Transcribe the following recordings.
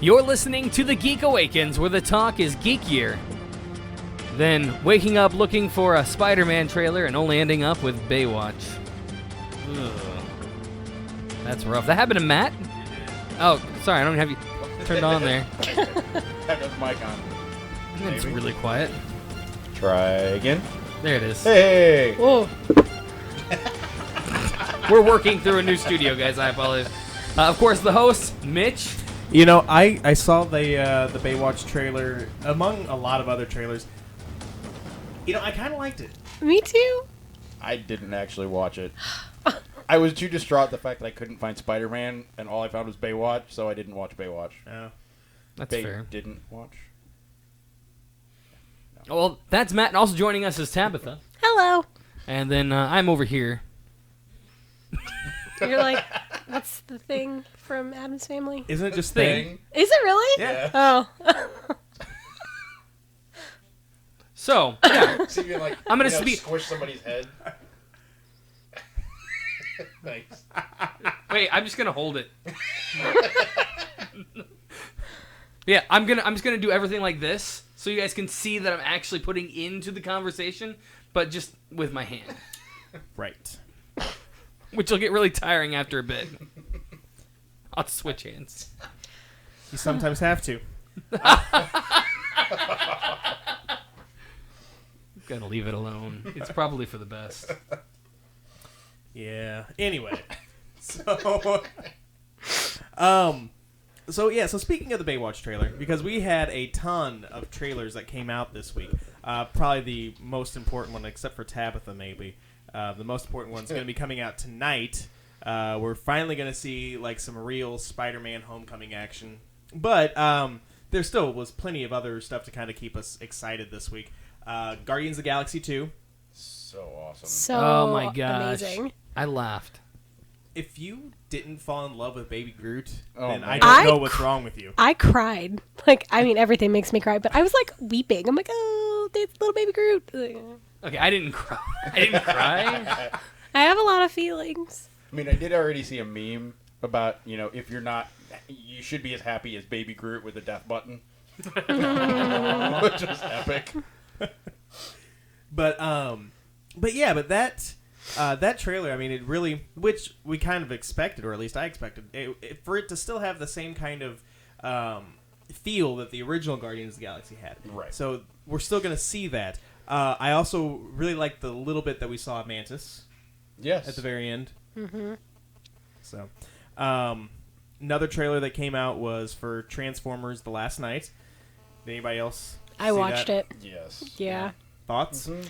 You're listening to The Geek Awakens, where the talk is geekier than waking up looking for a Spider-Man trailer and only ending up with Baywatch. Ugh. That's rough. That happened to Matt? Oh, sorry, I don't have you turned on there. Have his mic on. It's really quiet. Try again. There it is. Hey! Whoa. We're working through a new studio, guys. I apologize. Of course, the host, Mitch. You know, I saw the Baywatch trailer among a lot of other trailers. You know, I kind of liked it. Me too. I didn't actually watch it. I was too distraught the fact that I couldn't find Spider-Man, and all I found was Baywatch, so I didn't watch Baywatch. Oh. That's fair. Didn't watch. No. Well, that's Matt, and also joining us is Tabitha. Hello. And then I'm over here. You're like, what's the thing from Addams Family? Isn't it just Thing? Is it really? Yeah. Oh. So, yeah. So you like, I'm going to speak. Squish somebody's head. Thanks. Wait, I'm just going to hold it. Yeah, I'm just going to do everything like this so you guys can see that I'm actually putting into the conversation, but just with my hand. Right. Which will get really tiring after a bit. I'll switch hands. You sometimes have to. Gotta leave it alone. It's probably for the best. Yeah. Anyway. So speaking of the Baywatch trailer, because we had a ton of trailers that came out this week. Probably the most important one, except for Tabitha, maybe. The most important one's going to be coming out tonight. We're finally going to see like some real Spider-Man Homecoming action. But there still was plenty of other stuff to kind of keep us excited this week. Guardians of the Galaxy 2. So awesome. So Oh my gosh. amazing. I laughed. If you didn't fall in love with Baby Groot, Oh, then man. I don't know what's wrong with you. I cried. Like, I mean, everything makes me cry, but I was like weeping. I'm like, oh, there's little baby Groot. Okay, I didn't cry. I didn't cry. I have a lot of feelings. I mean, I did already see a meme about, if you're not, you should be as happy as Baby Groot with a death button. Which was epic. But that trailer, I mean, it really, which we kind of expected, or at least I expected, for it to still have the same kind of feel that the original Guardians of the Galaxy had. Right. So we're still going to see that. I also really liked the little bit that we saw of Mantis. Yes. At the very end. Mm-hmm. So, another trailer that came out was for Transformers: The Last Night. Did anybody else? I watched it. Yes. Yeah. Thoughts? Mm-hmm.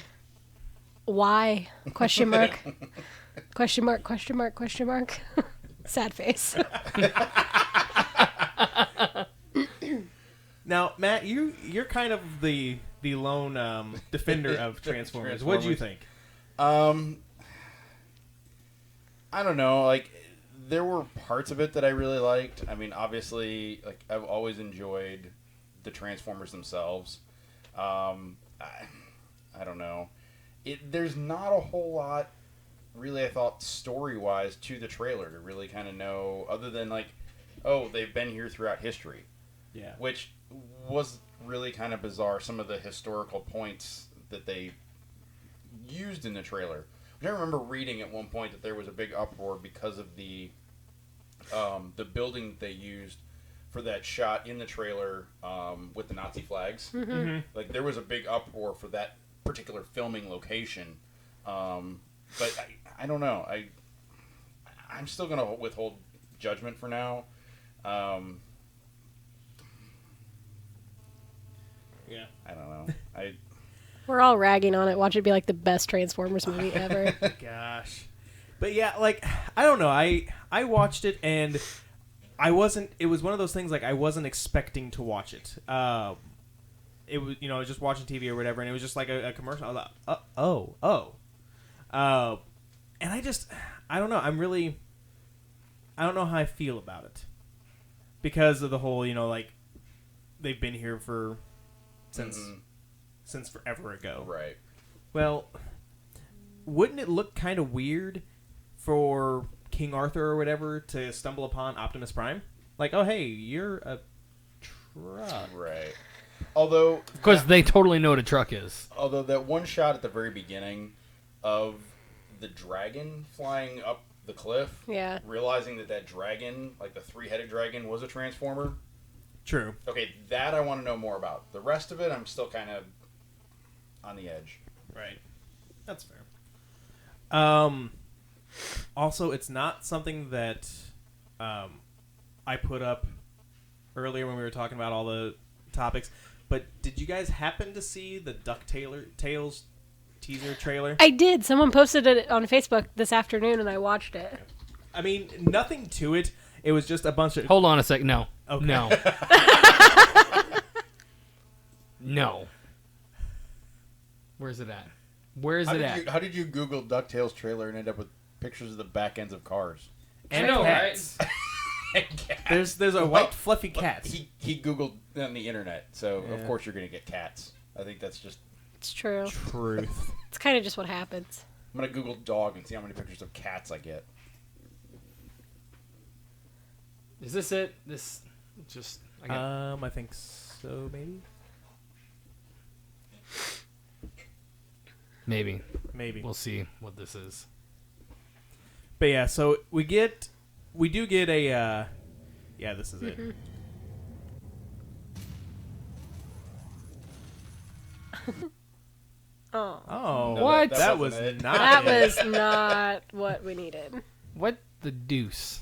Why? Question mark. Question mark, question mark, question mark. Sad face. Now, Matt, you're kind of the lone defender of Transformers. What did you think? I don't know. Like, there were parts of it that I really liked. I mean, obviously, like, I've always enjoyed the Transformers themselves. I don't know. There's not a whole lot, really, I thought, story-wise to the trailer to really kind of know, other than, like, oh, they've been here throughout history. Yeah. Which was really kind of bizarre, some of the historical points that they used in the trailer. I remember reading at one point that there was a big uproar because of the building that they used for that shot in the trailer with the Nazi flags. Mm-hmm. Like, there was a big uproar for that particular filming location. But I don't know. I'm still going to withhold judgment for now. Yeah. I don't know. We're all ragging on it. Watch it be like the best Transformers movie ever. Gosh. But yeah, like, I don't know. I watched it and it was one of those things like I wasn't expecting to watch it. It was, I was just watching TV or whatever, and it was just like a commercial. I was like, and I don't know. I don't know how I feel about it. Because of the whole, like, they've been here since forever ago. Right. Well, wouldn't it look kind of weird for King Arthur or whatever to stumble upon Optimus Prime? Like, oh, hey, you're a truck. Right. Although, Because they totally know what a truck is. although that one shot at the very beginning of the dragon flying up the cliff, Yeah. realizing that dragon, like the three-headed dragon, was a transformer. True. Okay, that I want to know more about. The rest of it, I'm still kind of on the edge. Right. That's fair. Also, it's not something that I put up earlier when we were talking about all the topics, but did you guys happen to see the DuckTales teaser trailer? I did. Someone posted it on Facebook this afternoon, and I watched it. I mean, nothing to it. It was just a bunch of... Hold on a sec. No. Okay. No. No. Where's it at? Where is it at? How did you Google DuckTales trailer and end up with pictures of the back ends of cars? And I know, cats. And cats. There's a white fluffy cat. He Googled on the internet, so Yeah. of course you're going to get cats. I think that's just... It's true. Truth. It's kind of just what happens. I'm going to Google dog and see how many pictures of cats I get. Is this it? This just... I got, I think so, maybe. maybe. Maybe. We'll see what this is. But yeah, so we do get a, yeah, this is it. Oh. Oh, No, What? That was wasn't it. not That it. was not what we needed. What the deuce?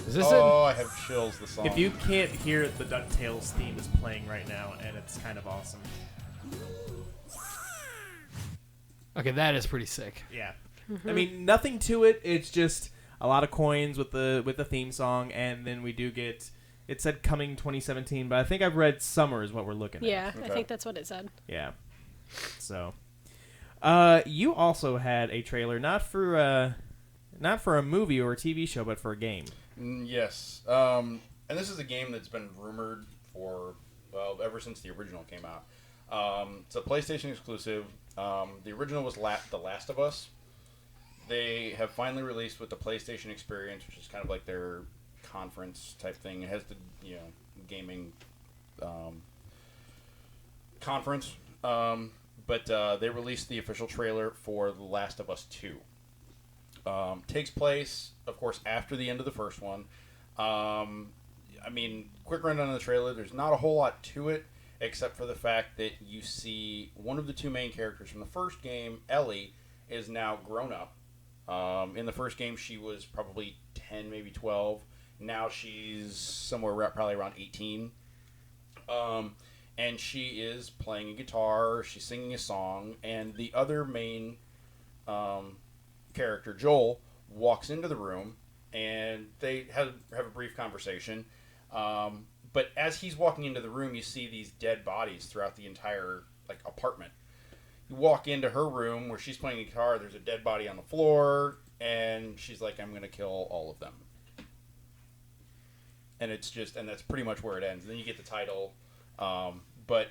Is this Oh, I have chills, the song. If you can't hear it, the DuckTales theme is playing right now, and it's kind of awesome. it? Okay, that is pretty sick. Yeah. I mean, nothing to it. It's just a lot of coins with the theme song, and then we do get... It said coming 2017, but I think I've read summer is what we're looking at. Yeah, Okay. I think that's what it said. Yeah. So, you also had a trailer, not for a movie or a TV show, but for a game. Yes. And this is a game that's been rumored for, well, ever since the original came out. It's a PlayStation exclusive. The original was The Last of Us. They have finally released with the PlayStation Experience, which is kind of like their conference type thing. It has the, gaming conference. But they released the official trailer for The Last of Us 2. Takes place, of course, after the end of the first one. I mean, quick rundown of the trailer. There's not a whole lot to it, except for the fact that you see one of the two main characters from the first game, Ellie, is now grown up. In the first game, she was probably 10, maybe 12. Now she's somewhere probably around 18. And she is playing a guitar, she's singing a song, and the other main character, Joel, walks into the room, and they have a brief conversation. But as he's walking into the room, you see these dead bodies throughout the entire apartment. You walk into her room where she's playing a guitar, there's a dead body on the floor, and she's like, I'm going to kill all of them. And and that's pretty much where it ends. Then you get the title, but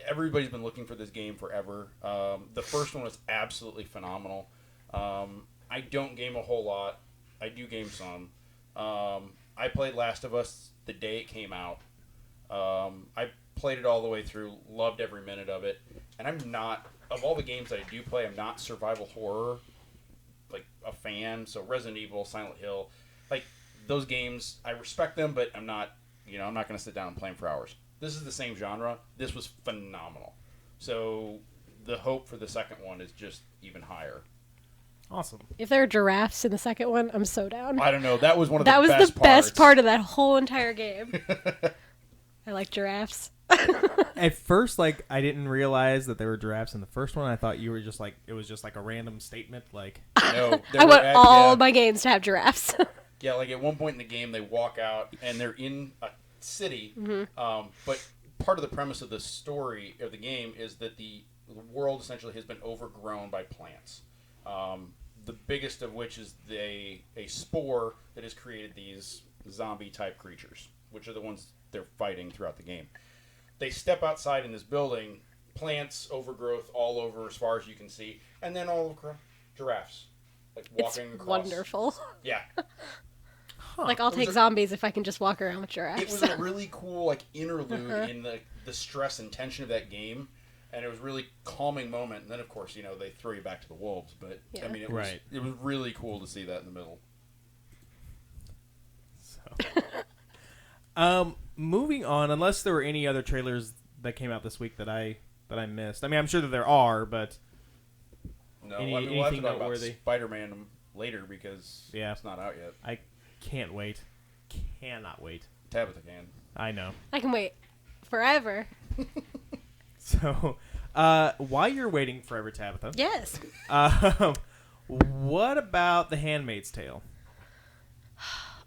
everybody's been looking for this game forever. The first one was absolutely phenomenal. I don't game a whole lot. I do game some. I played Last of Us the day it came out. I played it all the way through, loved every minute of it. And I'm not, of all the games that I do play, I'm not survival horror, a fan. So Resident Evil, Silent Hill, those games, I respect them, but I'm not going to sit down and play them for hours. This is the same genre. This was phenomenal. So the hope for the second one is just even higher. Awesome. If there are giraffes in the second one, I'm so down. I don't know. That was one of That the was best the best parts. part of that whole entire game. I like giraffes. At first, I didn't realize that there were giraffes in the first one. I thought you were just it was just a random statement, No, I want all my games to have giraffes. Yeah, at one point in the game, they walk out and they're in a city. But part of the premise of the story of the game is that the world essentially has been overgrown by plants. The biggest of which is a spore that has created these zombie-type creatures, which are the ones they're fighting throughout the game. They step outside in this building, plants, overgrowth all over as far as you can see, and then all over giraffes, like walking It's across. wonderful. Yeah. Like, I'll take zombies if I can just walk around with giraffes. It was a really cool, like, interlude in the stress and tension of that game, and it was a really calming moment. And then, of course, they throw you back to the wolves. But Yeah. I mean, it was really cool to see that in the middle. So, moving on. Unless there were any other trailers that came out this week that I missed. I mean, I'm sure that there are, but No, we'll have to anything talk noteworthy? about Spider-Man later because it's not out yet. I can't wait. Cannot wait. Tabitha can. I know. I can wait forever. So, while you're waiting forever, Tabitha, Yes. what about The Handmaid's Tale?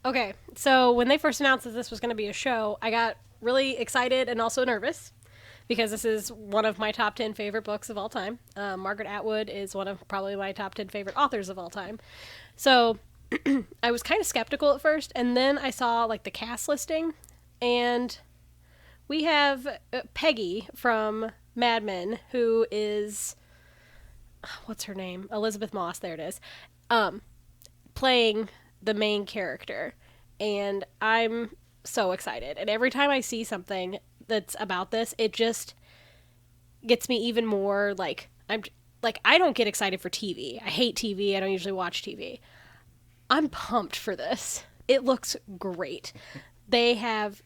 Okay, so when they first announced that this was going to be a show, I got really excited and also nervous because this is one of my top 10 favorite books of all time. Margaret Atwood is one of probably my top 10 favorite authors of all time. So I was kind of skeptical at first, and then I saw like the cast listing, and we have Peggy from Mad Men, who is, what's her name? Elizabeth Moss, there it is, playing the main character, and I'm so excited. And every time I see something that's about this, it just gets me even more like, I don't get excited for TV. I hate TV. I don't usually watch TV. I'm pumped for this. It looks great. They have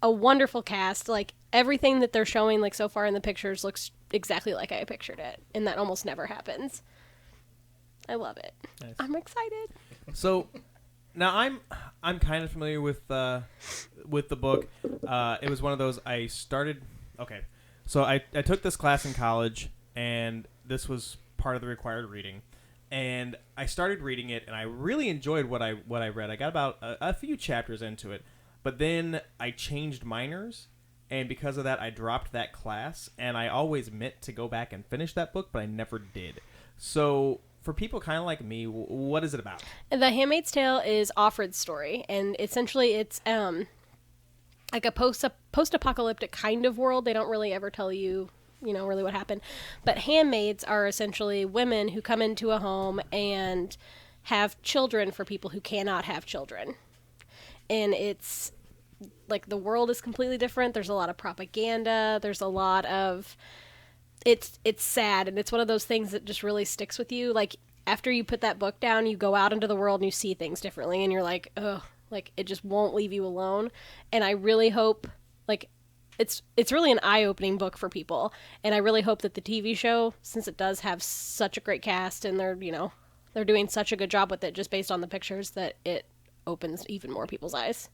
a wonderful cast. Like, everything that they're showing, like, so far in the pictures looks exactly like I pictured it, and that almost never happens. I love it. Nice. I'm excited. So, now I'm kind of familiar with the book. It was one of those I started. Okay, so I took this class in college, and this was part of the required reading. And I started reading it, and I really enjoyed what I read. I got about a few chapters into it, but then I changed minors, and because of that, I dropped that class. And I always meant to go back and finish that book, but I never did. So for people kind of like me, what is it about? The Handmaid's Tale is Offred's story, and essentially it's like a post-apocalyptic kind of world. They don't really ever tell you, really what happened. But handmaids are essentially women who come into a home and have children for people who cannot have children. And it's like the world is completely different. There's a lot of propaganda. There's a lot of... It's sad, and it's one of those things that just really sticks with you. Like, after you put that book down, you go out into the world and you see things differently, and you're like, ugh, like, it just won't leave you alone. And I really hope, like... It's really an eye-opening book for people, and I really hope that the TV show, since it does have such a great cast and they're doing such a good job with it just based on the pictures, that it opens even more people's eyes.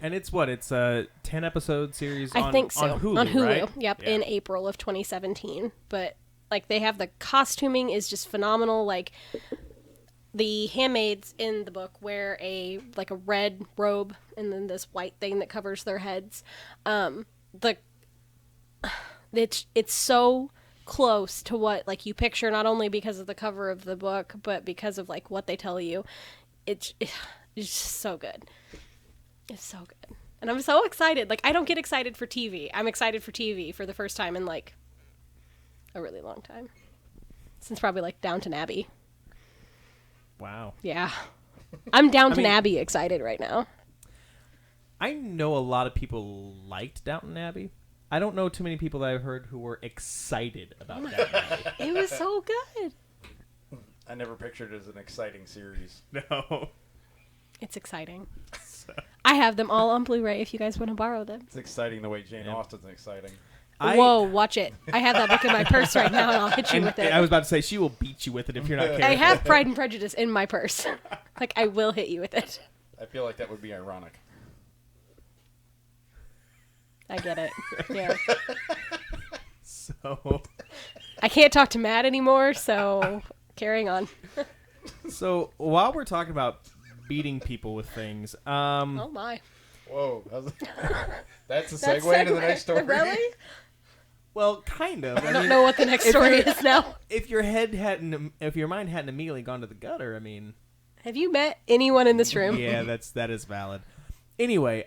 And it's a 10-episode series I think so. on Hulu, on Hulu, right? Yep, Yeah. in April of 2017. But like, they have the costuming is just phenomenal. Like, the handmaids in the book wear a red robe and then this white thing that covers their heads. It's so close to what you picture, not only because of the cover of the book, but because of what they tell you. It's just so good. It's so good, and I'm so excited. I don't get excited for TV. I'm excited for TV for the first time in a really long time, since probably Downton Abbey. Wow. Yeah, I'm Downton Abbey excited right now. I know a lot of people liked Downton Abbey. I don't know too many people that I've heard who were excited about Downton Abbey. It was so good. I never pictured it as an exciting series. No. It's exciting. I have them all on Blu-ray if you guys want to borrow them. It's exciting the way Jane Austen's exciting. Whoa, watch it. I have that book in my purse right now, and I'll hit you with it. I was about to say, she will beat you with it if you're not careful. I have Pride and Prejudice in my purse. I will hit you with it. I feel like that would be ironic. I get it. Yeah. So I can't talk to Matt anymore, so carrying on. So while we're talking about beating people with things, Oh my. Whoa. That's a segue into the next story. Really? well, kind of. I don't know what the next story is now. If your mind hadn't immediately gone to the gutter, I mean, Have you met anyone in this room? yeah, that is valid. Anyway,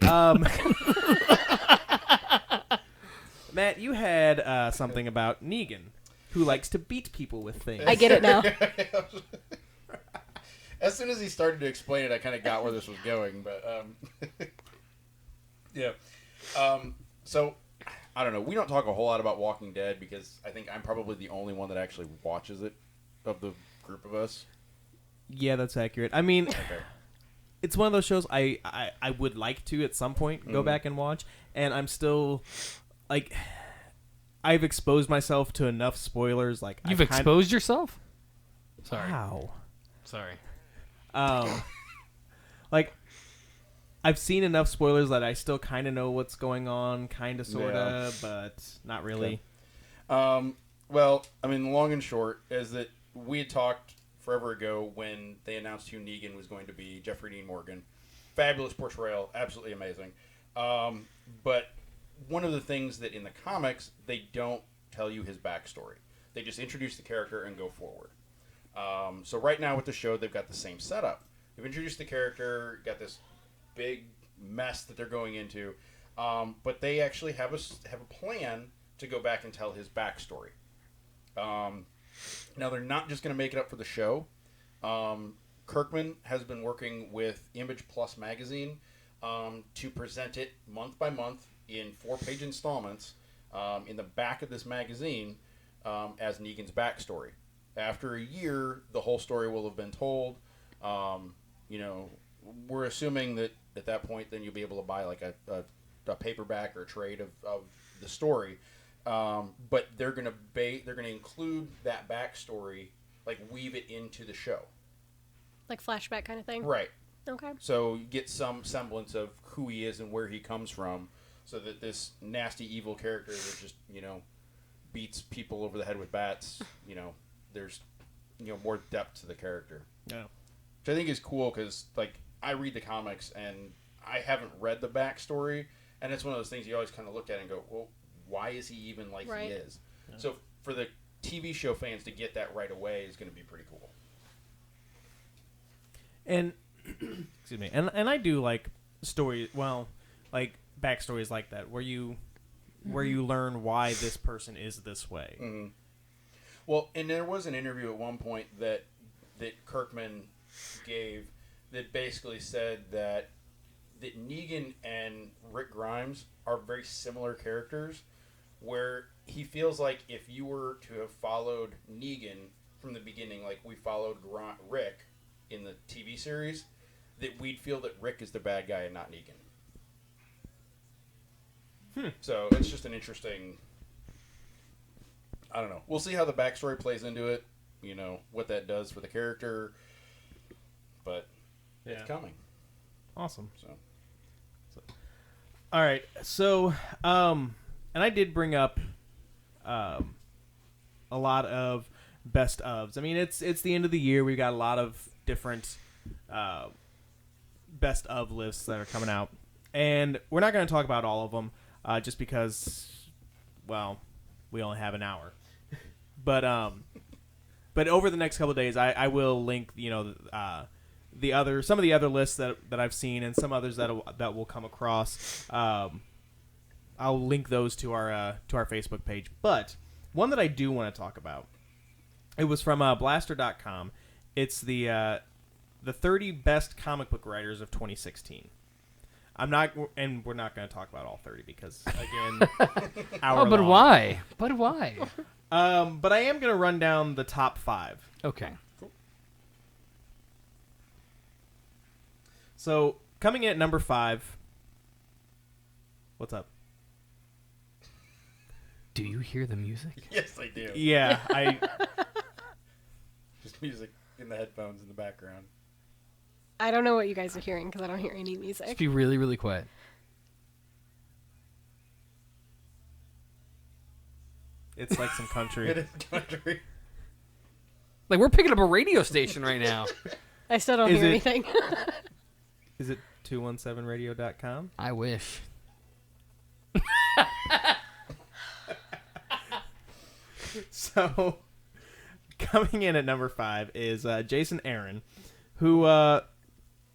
Matt, you had something about Negan, who likes to beat people with things. I get it now. As soon as he started to explain it, I kind of got where this was going. But yeah. So I don't know. We don't talk a whole lot about Walking Dead because I think I'm probably the only one that actually watches it of the group of us. Yeah, that's accurate. I mean, Okay. it's one of those shows I would like to at some point go back and watch, and I'm still like, I've exposed myself to enough spoilers. Like You've exposed yourself? Sorry. Wow. Sorry. Like, I've seen enough spoilers that I still kind of know what's going on, kind of, sort of, but not really. Okay. Well, I mean, long and short is that we had talked forever ago when they announced who Negan was going to be, Jeffrey Dean Morgan. Fabulous portrayal, absolutely amazing. But one of the things that in the comics, they don't tell you his backstory. They just introduce the character and go forward. So right now with the show, they've got the same setup. They've introduced the character, got this big mess that they're going into, but they actually have a plan to go back and tell his backstory. Now they're not just going to make it up for the show. Kirkman has been working with Image Plus magazine to present it month by month in 4-page installments in the back of this magazine as Negan's backstory. After a year, the whole story will have been told. We're assuming that at that point, then you'll be able to buy like a paperback or a trade of the story. But they're gonna include that backstory, like weave it into the show, Like flashback kind of thing? right? Okay. So you get some semblance of who he is and where he comes from, so that this nasty evil character that just beats people over the head with bats, there's more depth to the character. Yeah. Which I think is cool because like I read the comics and I haven't read the backstory, and it's one of those things you always kind of look at and go, well, why is he even like Right. he is? Yeah. So for the TV show fans to get that right away is going to be pretty cool. And excuse me, and I do like stories. Well, like backstories like that, where you learn why this person is this way. Mm-hmm. Well, and there was an interview at one point that Kirkman gave that basically said that Negan and Rick Grimes are very similar characters, where he feels like if you were to have followed Negan from the beginning, like we followed Rick in the TV series, that we'd feel that Rick is the bad guy and not Negan. So it's just an interesting... I don't know. We'll see how the backstory plays into it, what that does for the character, but it's coming. Awesome. So. All right. So, and I did bring up a lot of best ofs. I mean, it's the end of the year. We've got a lot of different best of lists that are coming out, and we're not going to talk about all of them just because, well, we only have an hour. But over the next couple of days, I will link some of the other lists that I've seen and some others that will come across. I'll link those to our Facebook page. But one that I do want to talk about, it was from Blaster.com. It's the 30 best comic book writers of 2016. We're not going to talk about all 30 because again, But why? But why? But I am going to run down the top 5. Okay. Cool. So coming in at number 5. What's up? Do you hear the music? Yes, I do. Yeah, Just music in the headphones in the background. I don't know what you guys are hearing because I don't hear any Just music. be really, really quiet. it's like some country. It is country. Like we're picking up a radio station right now. I still don't Is hear it- anything. Is it 217radio.com? I wish. So, coming in at number 5 is Jason Aaron, who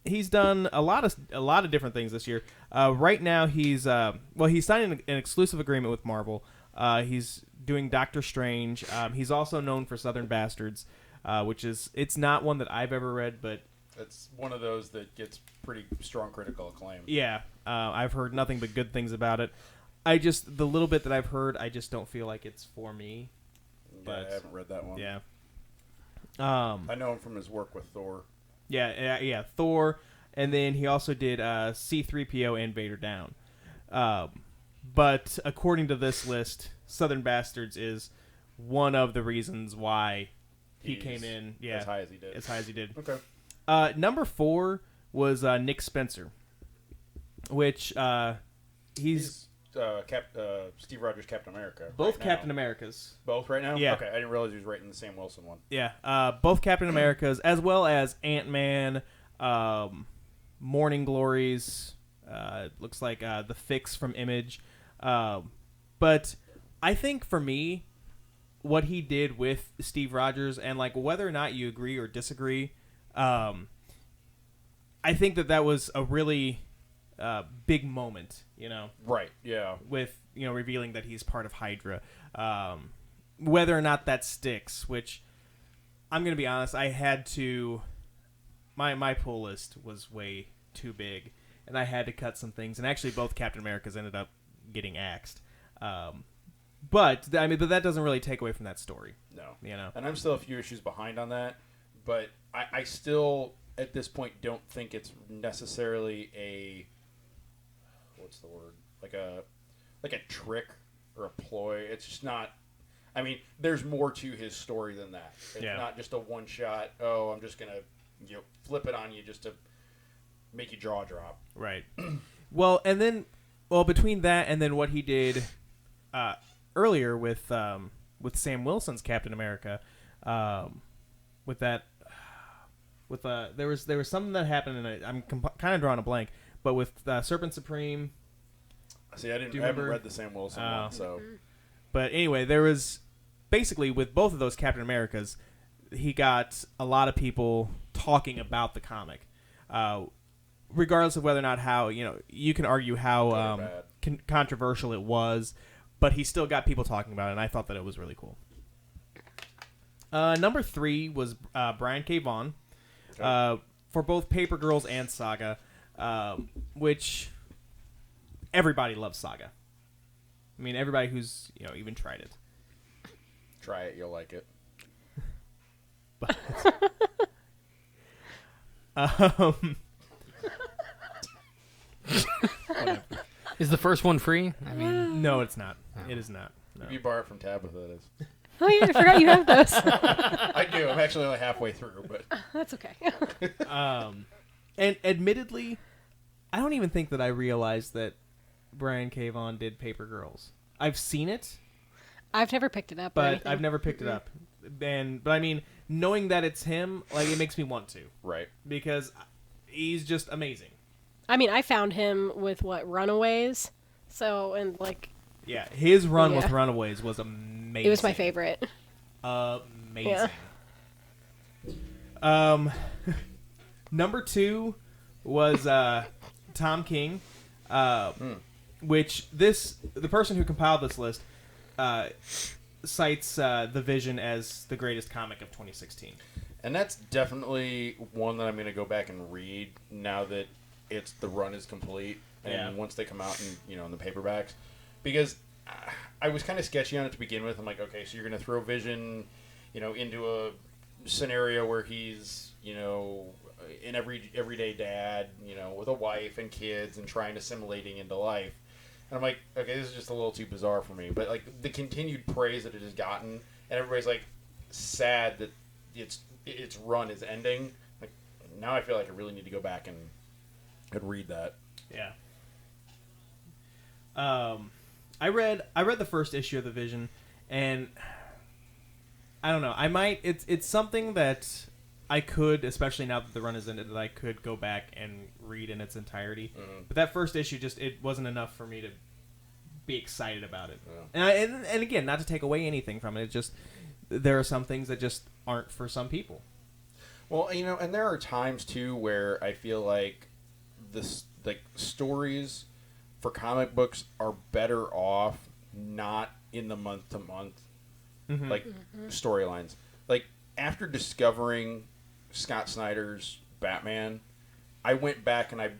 he's done a lot of different things this year. Right now, he's signing an exclusive agreement with Marvel. He's doing Doctor Strange. He's also known for Southern Bastards, which it's not one that I've ever read, but It's one of those that gets pretty strong critical acclaim. yeah, I've heard nothing but good things about it. The little bit that I've heard, I just don't feel like it's for me. But I haven't read that one. yeah. I know him from his work with Thor. Yeah, Thor, and then he also did C-3PO and Vader Down. But according to this list, Southern Bastards is one of the reasons why he came in. Yeah, as high as he did. Okay. Number 4 was Nick Spencer, which he's Steve Rogers' Captain America. both right Captain now. Americas. Both right now? Yeah. Okay, I didn't realize he was writing the Sam Wilson one. Yeah, both Captain Americas, as well as Ant-Man, Morning Glories, looks like The Fix from Image. But I think for me, what he did with Steve Rogers, and like whether or not you agree or disagree, I think that was a really big moment, Right, yeah. with revealing that he's part of Hydra. Whether or not that sticks, which I'm gonna be honest, I had to. My pull list was way too big, and I had to cut some things. And actually, both Captain Americas ended up getting axed. But that doesn't really take away from that story. No. And I'm still a few issues behind on that, but I still at this point don't think it's necessarily a what's the word? Like a trick or a ploy. It's just not. I mean, there's more to his story than that. It's not just a one shot. Oh, I'm just gonna flip it on you just to make your jaw drop. Right. Well, between that and then what he did earlier with Sam Wilson's Captain America, there was something that happened, and I'm kind of drawing a blank, but with Serpent Supreme. See, I haven't read the Sam Wilson one, so. But anyway, there was basically with both of those Captain Americas, he got a lot of people talking about the comic, regardless of whether or not how you can argue how controversial it was, but he still got people talking about it, and I thought that it was really cool. Number 3 was Brian K. Vaughan, for both Paper Girls and Saga, which everybody loves Saga. I mean, everybody who's even tried it. Try it, you'll like it. But, Is the first one free? I mean, no, it's not. It is not. No. If you borrow it from Tabitha, that is. Oh yeah, I forgot you have those. I do. I'm actually only halfway through, but That's okay. And admittedly, I don't even think that I realized that Brian K. Vaughan did Paper Girls. I've seen it, I've never picked it up. or but anything. I've never picked it up. But I mean, knowing that it's him, like it makes me want to, right. because he's just amazing. I mean, I found him with Runaways. So Yeah, his run Yeah. with Runaways was amazing. it was my favorite. Amazing. Number 2 was Tom King, which the person who compiled this list cites The Vision as the greatest comic of 2016. And that's definitely one that I'm going to go back and read now that the run is complete, and once they come out in the paperbacks, because I was kind of sketchy on it to begin with. I'm like, okay, so you're going to throw Vision, into a scenario where he's, an everyday dad, with a wife and kids and trying to assimilating into life. And I'm like, okay, this is just a little too bizarre for me. But like the continued praise that it has gotten, and everybody's like sad that its run is ending. Like now, I feel like I really need to go back and read that. Yeah. I read the first issue of The Vision, and I don't know. I might. It's something that I could, especially now that the run is ended, that I could go back and read in its entirety. Mm-hmm. But that first issue it wasn't enough for me to be excited about it. Yeah. And again, not to take away anything from it. It's just there are some things that just aren't for some people. Well, and there are times too where I feel like stories for comic books are better off not in the month to month storylines. Like after discovering Scott Snyder's Batman, I went back and I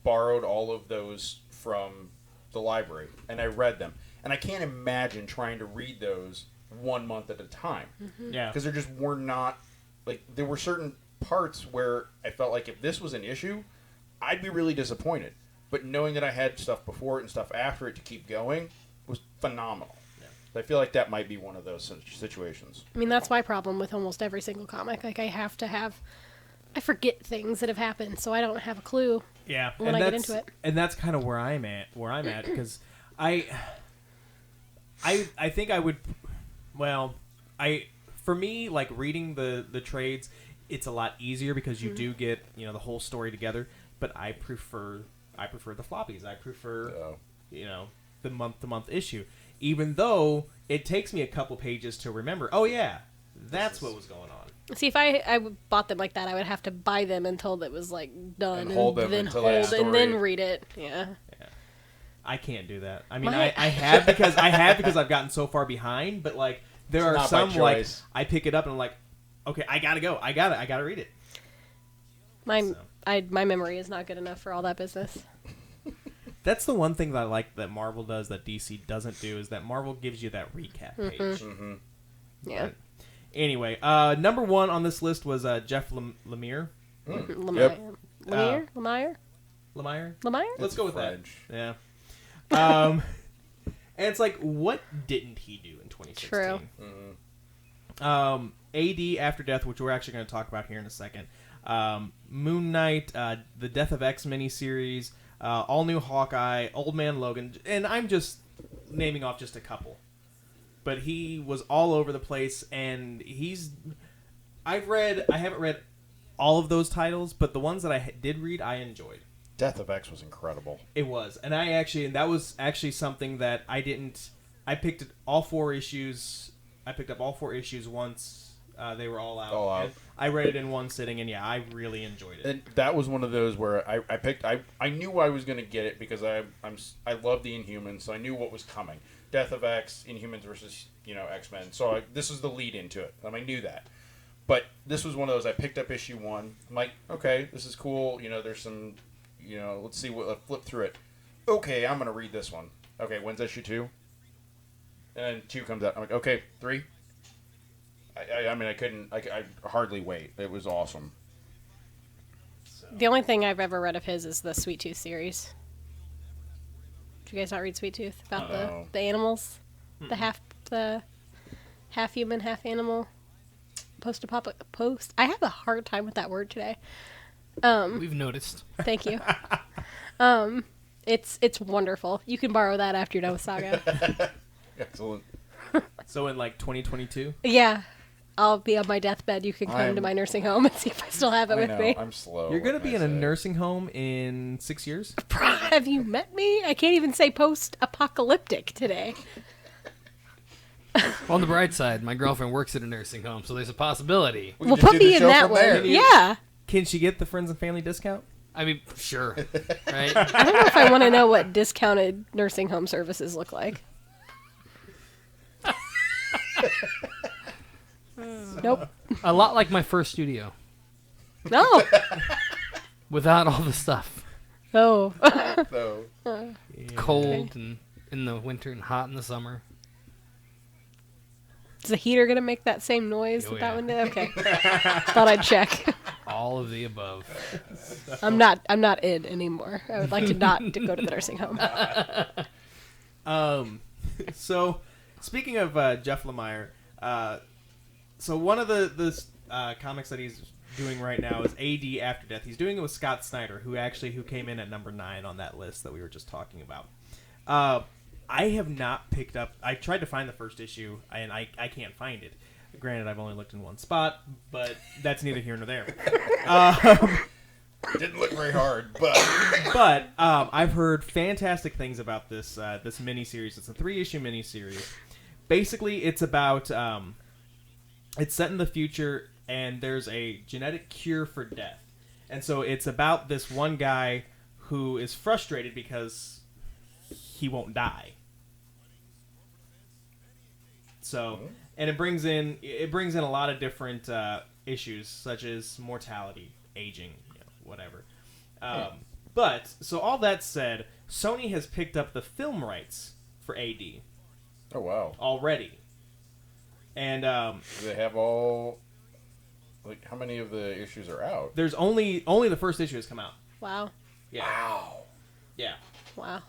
borrowed all of those from the library and I read them. And I can't imagine trying to read those 1 month at a time. Yeah. Because there were certain parts where I felt like if this was an issue, I'd be really disappointed. But knowing that I had stuff before it and stuff after it to keep going was phenomenal. Yeah. I feel like that might be one of those situations. I mean, that's my problem with almost every single comic. Like, I forget things that have happened, so I don't have a clue when I get into it. And that's kind of where I'm at, because I think I would, for me, like reading the trades, it's a lot easier because you do get, the whole story together, but I prefer the floppies. I prefer, the month-to-month issue, even though it takes me a couple pages to remember, oh yeah, that's what was going on. See, if I bought them like that, I would have to buy them until it was like done, and hold them then until hold and then read it. Yeah. I can't do that. I mean, I have because I've gotten so far behind. But like, there are some like I pick it up and I'm like, okay, I gotta go. I gotta read it. My memory is not good enough for all that business. That's the one thing that I like that Marvel does that DC doesn't do is that Marvel gives you that recap page. Mm-hmm. Yeah. But anyway, number 1 on this list was Jeff Lemire. Lemire? Let's go with French. that. Yeah. And it's like, what didn't he do in 2016? True. Mm-hmm. AD After Death, which we're actually going to talk about here in a second. Moon Knight, the Death of X miniseries, All New Hawkeye, Old Man Logan, and I'm just naming off just a couple. But he was all over the place, and I haven't read all of those titles, but the ones that I did read, I enjoyed. Death of X was incredible. It was, and that was actually something that I picked up all 4 issues once they were all out. I read it in one sitting, and I really enjoyed it. And that was one of those where I knew I was going to get it because I love the Inhumans, so I knew what was coming. Death of X, Inhumans versus X-Men. So this was the lead into it. I knew that. But this was one of those. I picked up issue 1. I'm like, okay, this is cool. There's some, let's see what. Flip through it. Okay, I'm gonna read this one. Okay, when's issue 2? And then 2 comes out. I'm like, okay, 3. I hardly wait. It was awesome. So. The only thing I've ever read of his is the Sweet Tooth series. Did you guys not read Sweet Tooth about the animals, the half human, half animal, post? I have a hard time with that word today. We've noticed. Thank you. It's wonderful. You can borrow that after you're done with Saga. Excellent. So in like 2022? Yeah. I'll be on my deathbed. You can come to my nursing home and see if I still have it with me. I'm slow. You're going to be in a nursing home in 6 years? Have you met me? I can't even say post-apocalyptic today. Well, on the bright side, my girlfriend works at a nursing home, so there's a possibility. Well, put me in that one. Yeah. Can she get the friends and family discount? I mean, sure. Right? I don't know if I want to know what discounted nursing home services look like. Nope. A lot like my first studio. No. Without all the stuff. Oh. So. Cold and in the winter and hot in the summer. Is the heater gonna make that same noise with that one? Okay. Thought I'd check. All of the above. I'm not in anymore. I would like to not to go to the nursing home. So speaking of Jeff Lemire, so one of the comics that he's doing right now is AD After Death. He's doing it with Scott Snyder, who came in at number 9 on that list that we were just talking about. I have not picked up. I tried to find the first issue, and I can't find it. Granted, I've only looked in one spot, but that's neither here nor there. Didn't look very hard, but I've heard fantastic things about this miniseries. It's a 3-issue miniseries. Basically, it's about it's set in the future, and there's a genetic cure for death. And so it's about this one guy who is frustrated because he won't die. So, and it brings in a lot of different issues such as mortality, aging, whatever. But so all that said, Sony has picked up the film rights for AD. Oh wow! Already, and Do they have all? Like, how many of the issues are out? there's only the first issue has come out. Wow. Yeah. Wow! Yeah. Wow.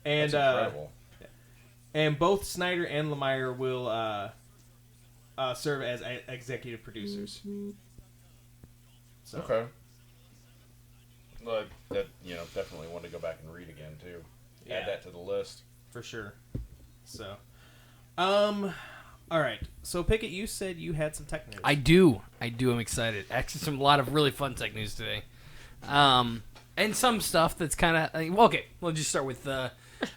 And That's incredible. And both Snyder and Lemire will serve as executive producers. So. Okay. Well, that definitely want to go back and read again too. Yeah. Add that to the list. For sure. So, all right. So, Pickett, you said you had some tech news. I do. I'm excited. Actually, a lot of really fun tech news today. And some stuff that's kind of... Well, okay, we'll just start with... Start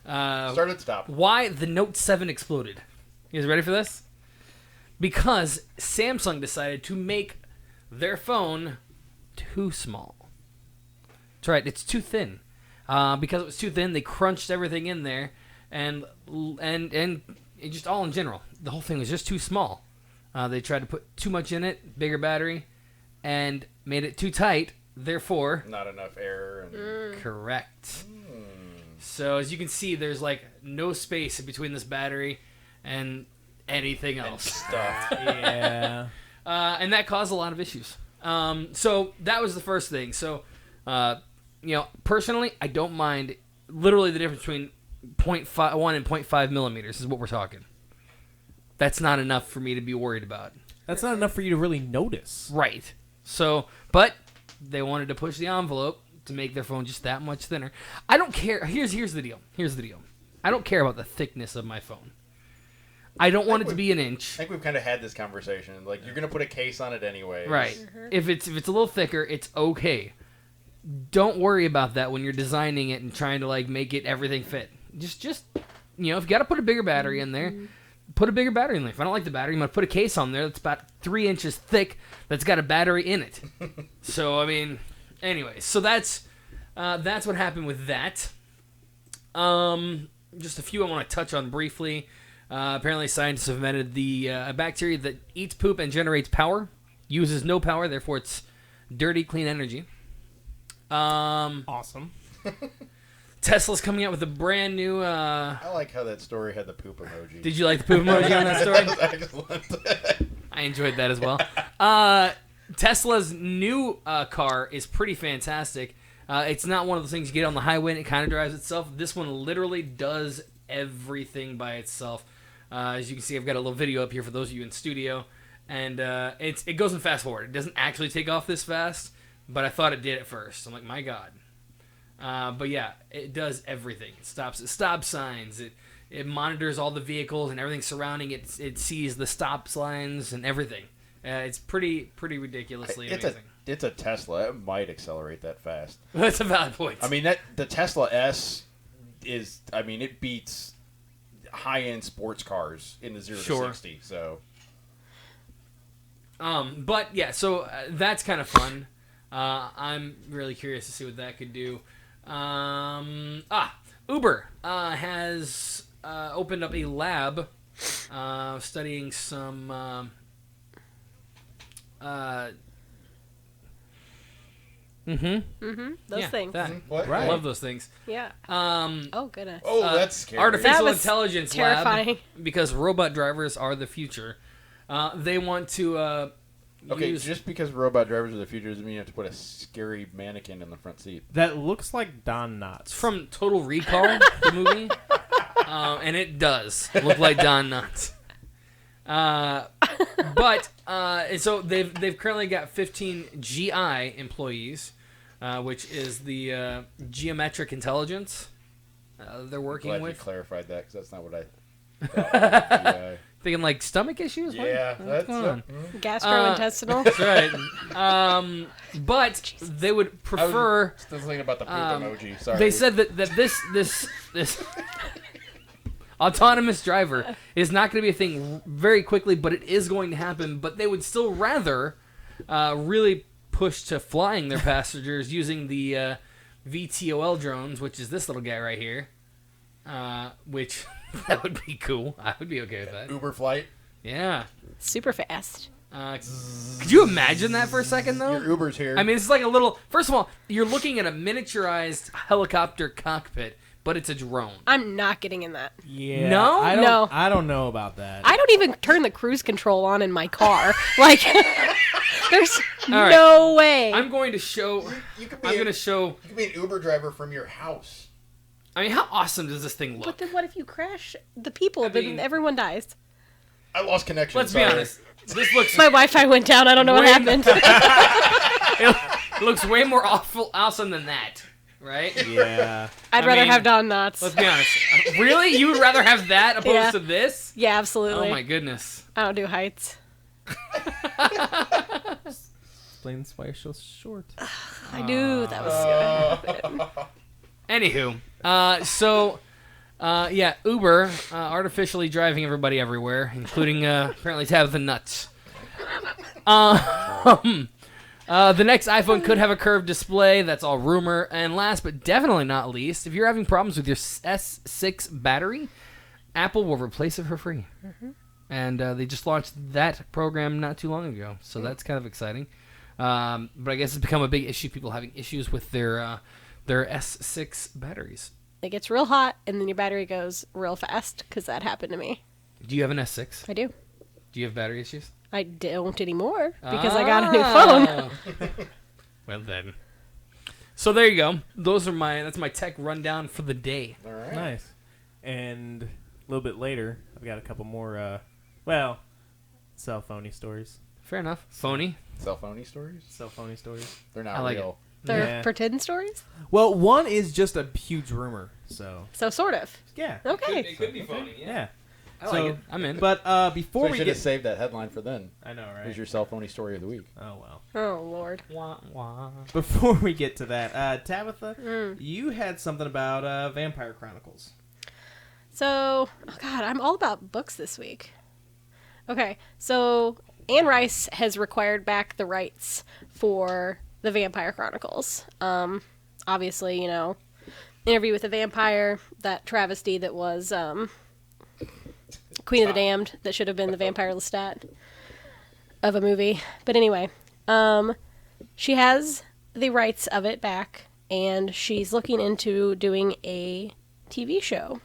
at the top. Why the Note 7 exploded. You guys ready for this? Because Samsung decided to make their phone too small. That's right, it's too thin. Because it was too thin, they crunched everything in there, and it just all in general, the whole thing was just too small. They tried to put too much in it, bigger battery, and made it too tight. Therefore, Not enough air. And... correct. So as you can see, there's like no space in between this battery and anything else. stuff. Yeah. And that caused a lot of issues. So that was the first thing. So, personally, I don't mind. Literally, the difference between 0.1 and 0.5 millimeters is what we're talking. That's not enough for me to be worried about. That's not enough for you to really notice. Right. So, but they wanted to push the envelope to make their phone just that much thinner. I don't care. Here's the deal. I don't care about the thickness of my phone. I don't want it to be an inch. I think we've kind of had this conversation. Like, you're gonna put a case on it anyway. Right. If it's a little thicker, it's okay. Don't worry about that when you're designing it and trying to like make it everything fit. Just if you got to put a bigger battery in there, put a bigger battery in there. If I don't like the battery, I'm gonna put a case on there that's about 3 inches thick that's got a battery in it. So I mean, anyway, so that's what happened with that. Just a few I want to touch on briefly. Apparently, scientists have invented a bacteria that eats poop and generates power, uses no power, therefore it's dirty, clean energy. Awesome. Tesla's coming out with a brand new... I like how that story had the poop emoji. Did you like the poop emoji on that story? That was excellent. I enjoyed that as well. Tesla's new car is pretty fantastic. It's not one of those things you get on the highway and it kind of drives itself. This one literally does everything by itself. As you can see, I've got a little video up here for those of you in studio. And it goes in fast forward. It doesn't actually take off this fast, but I thought it did at first. I'm like, my God. But yeah, it does everything. It stops at stop signs. It monitors all the vehicles and everything surrounding it. It sees the stop signs and everything. It's pretty ridiculously amazing. It's a Tesla. It might accelerate that fast. That's a valid point. I mean, the Tesla S is. I mean, it beats high-end sports cars in the 0 to 60. So. But yeah, so that's kind of fun. I'm really curious to see what that could do. Uber has opened up a lab studying some Those things. What? I love those things. Yeah. Oh goodness. Oh, that's scary. Artificial That was intelligence terrifying. lab, because robot drivers are the future. They want to Okay, just because robot drivers are the future doesn't mean you have to put a scary mannequin in the front seat. That looks like Don Knotts. from Total Recall, the movie, and it does look like Don Knotts. But so they've currently got 15 GI employees, which is the geometric intelligence they're working Glad with. you clarified that because that's not what I thought. Thinking like stomach issues. Yeah, What's going on? Gastrointestinal. That's right. But they would prefer. Still thinking about the poop emoji. Sorry. They said that this autonomous driver is not going to be a thing very quickly, but it is going to happen. But they would still rather really pushed to flying their passengers using the VTOL drones, which is this little guy right here. Which that would be cool. I would be okay with that. Uber flight. Yeah. Super fast. Could you imagine that for a second, though? Your Uber's here. I mean, it's like a little... First of all, you're looking at a miniaturized helicopter cockpit, but it's a drone. I'm not getting in that. Yeah. No? No. I don't know about that. I don't even turn the cruise control on in my car. Like, there's right. no way. I'm going to show... you could be I'm a- going to show... You could be an Uber driver from your house. I mean, how awesome does this thing look? But then what if you crash the people? I Then mean- everyone dies. I lost connection. Let's be sorry. honest. This looks... My Wi-Fi went down. I don't know what Wait. happened. It looks way more awesome than that, right? Yeah. I'd I rather mean, have Don Knotts. Let's be honest. Really? You would rather have that opposed Yeah. to this? Yeah, absolutely. Oh my goodness. I don't do heights. Explains why you're so short. I knew that was gonna happen. Anywho, yeah, Uber artificially driving everybody everywhere, including apparently Tabitha Nuts. The next iPhone could have a curved display. That's all rumor. And last but definitely not least, if you're having problems with your S6 battery, Apple will replace it for free. Mm-hmm. And they just launched that program not too long ago, so that's kind of exciting. But I guess it's become a big issue. People having issues with their S6 batteries. It gets real hot, and then your battery goes real fast, because that happened to me. Do you have an S6? I do. Do you have battery issues? I don't anymore, because I got a new phone. Well then. So there you go. That's my tech rundown for the day. All right. Nice. And a little bit later, I've got a couple more, cell phony stories. Fair enough. Phony. Cell phony stories? Cell phony stories. They're not I like real. They're Yeah. pretend stories? Well, one is just a huge rumor, so So sort of. yeah. Okay. could be phony. Yeah. I like it. I'm in. But So before we we should get, have saved that headline for then. I know, Here's right? your cell phony story of the week. Oh well. Oh, Lord. Wah, wah. Before we get to that, Tabitha, Mm. you had something about Vampire Chronicles. So, oh God, I'm all about books this week. Okay, so Anne Rice has required back the rights for the Vampire Chronicles. Obviously, Interview with a Vampire, that travesty that was Queen of the Damned, that should have been the Vampire Lestat of a movie. But anyway, she has the rights of it back, and she's looking into doing a TV show.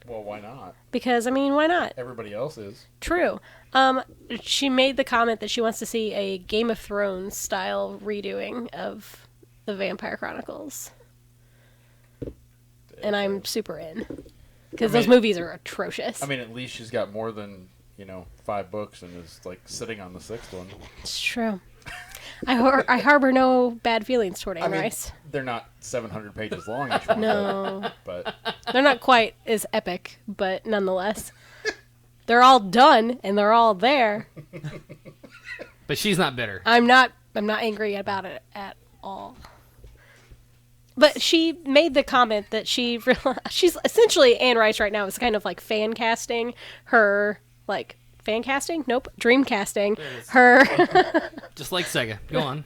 Well, why not? Because, why not? Everybody else is. True. She made the comment that she wants to see a Game of Thrones style redoing of the Vampire Chronicles. And I'm super in. Because those movies are atrocious. At least she's got more than, 5 books and is, sitting on the 6th one. It's true. I harbor no bad feelings toward Anne Rice. They're not 700 pages long each one. No. But They're not quite as epic, but nonetheless. They're all done, and they're all there. But she's not bitter. I'm not angry about it at all. But she made the comment that she's essentially Anne Rice right now is kind of fan casting her fan casting? Nope, dream casting her Just like Sega. Go on.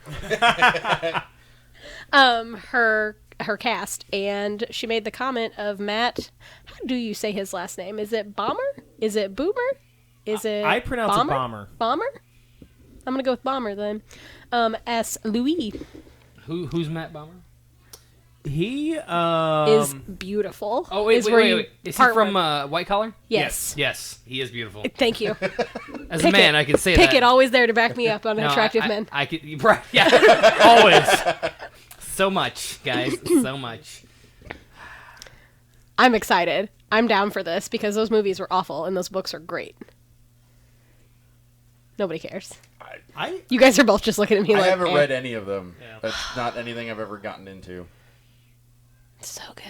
her cast, and she made the comment of Matt. How do you say his last name? Is it Bomber? Is it Boomer? Is it I pronounce Bomber? it Bomber. Bomber? I'm gonna go with Bomber then. As Louis Who's Matt Bomber? He is beautiful. Oh wait. Is he part from one- White Collar? Yes. Yes, he is beautiful. Thank you. As a man, I can say that. Pickett always there to back me up on No, attractive I men. could, right? Yeah, always. So much, guys. So much. I'm excited. I'm down for this because those movies were awful and those books are great. Nobody cares. I You guys are both just looking at me I like, haven't eh. read any of them. Yeah. That's not anything I've ever gotten into. So good.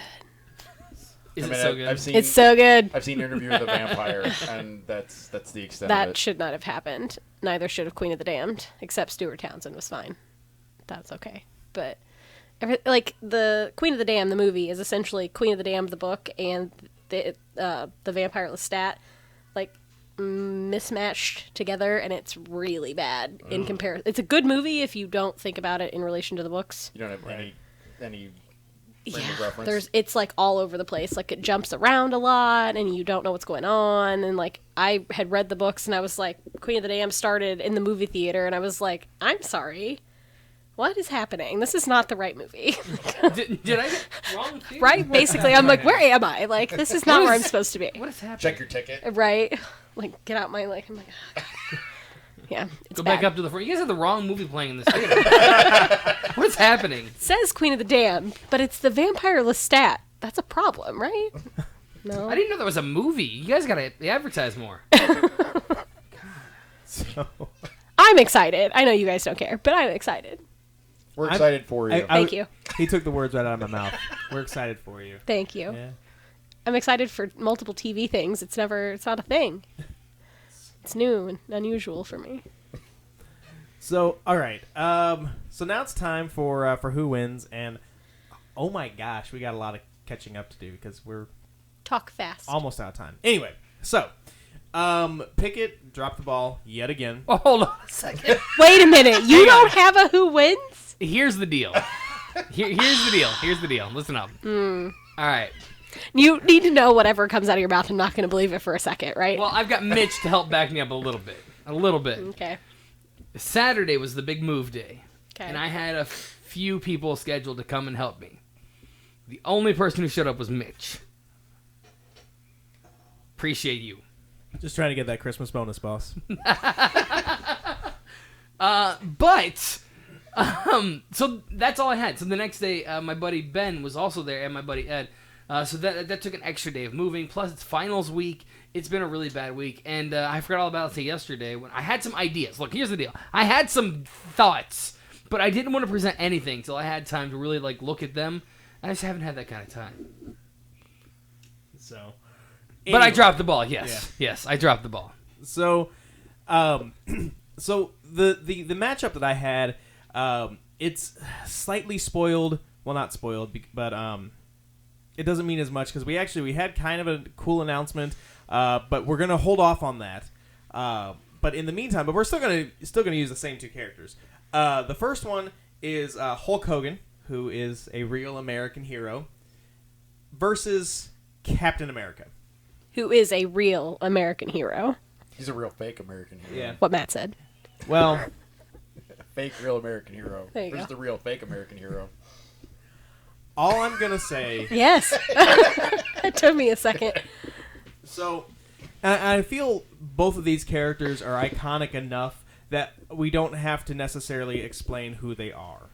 Is it so good? I've seen, It's so good. I've seen Interview with a Vampire, and that's the extent of That it. should not have happened. Neither should have Queen of the Damned, except Stuart Townsend was fine. That's okay. But the Queen of the Damned, the movie, is essentially Queen of the Damned, the book, and the Vampire Lestat, mismatched together, and it's really bad in comparison. It's a good movie if you don't think about it in relation to the books. You don't have any frame of Yeah, reference. it's like all over the place. Like it jumps around a lot, and you don't know what's going on. And like I had read the books, and I was like, Queen of the Dam started in the movie theater, and I was like, I'm sorry, what is happening? This is not the right movie. Did I get wrong? Too? Right? Basically, I'm like, where am I? Like this is not where I'm supposed to be. What is happening? Check your ticket. Right? Like get out my like. I'm like, yeah, it's Go bad. back up to the front. You guys have the wrong movie playing in this theater. What's happening? It says Queen of the Dam, but it's the Vampire Lestat. That's a problem, right? No. I didn't know there was a movie. You guys gotta advertise more. So I'm excited. I know you guys don't care, but I'm excited. We're excited for you. Thank you. He took the words right out of my mouth. We're excited for you. Thank you. Yeah. I'm excited for multiple TV things. It's not a thing. It's new and unusual for me. So, all right. So now it's time for Who Wins, and oh my gosh, we got a lot of catching up to do because we're Talk fast. almost out of time. Anyway, so Pickett dropped the ball yet again. Oh, hold on a second. Wait a minute. You don't have a Who Wins? Here's the deal. Here's the deal. Here's the deal. Listen up. All right. You need to know whatever comes out of your mouth. I'm not going to believe it for a second, right? Well, I've got Mitch to help back me up a little bit. A little bit. Okay. Saturday was the big move day. Okay. And I had a few people scheduled to come and help me. The only person who showed up was Mitch. Appreciate you. Just trying to get that Christmas bonus, boss. So that's all I had. So the next day, my buddy Ben was also there, and my buddy Ed. So that took an extra day of moving. Plus, it's finals week. It's been a really bad week, and I forgot all about it yesterday when I had some ideas. Look, here's the deal. I had some thoughts, but I didn't want to present anything till I had time to really look at them. I just haven't had that kind of time. So, But I dropped the ball. Yes, yes, I dropped the ball. So, so the matchup that I had, it's slightly spoiled. Well, not spoiled, but it doesn't mean as much because we had kind of a cool announcement, but we're gonna hold off on that. But in the meantime, we're still gonna use the same two characters. The first one is Hulk Hogan, who is a real American hero, versus Captain America. Who is a real American hero. He's a real fake American hero. Yeah. What Matt said. Well, Fake real American hero. There you Who's go. the real fake American hero? all I'm gonna say. Yes. It took me a second. So, I feel both of these characters are iconic enough that we don't have to necessarily explain who they are.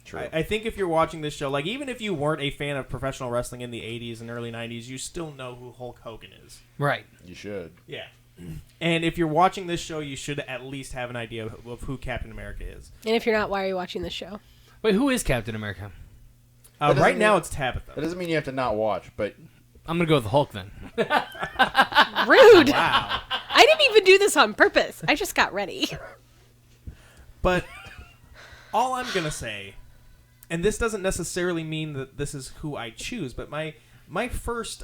True. I think if you're watching this show, even if you weren't a fan of professional wrestling in the 80s and early 90s, you still know who Hulk Hogan is. Right. You should. Yeah. And if you're watching this show, you should at least have an idea of who Captain America is. And if you're not, why are you watching this show? Wait, who is Captain America? doesn't Right now, mean- it's Tabitha. That doesn't mean you have to not watch, but I'm gonna go with the Hulk then. Rude. Wow. I didn't even do this on purpose. I just got ready. But all I'm going to say, and this doesn't necessarily mean that this is who I choose, but my first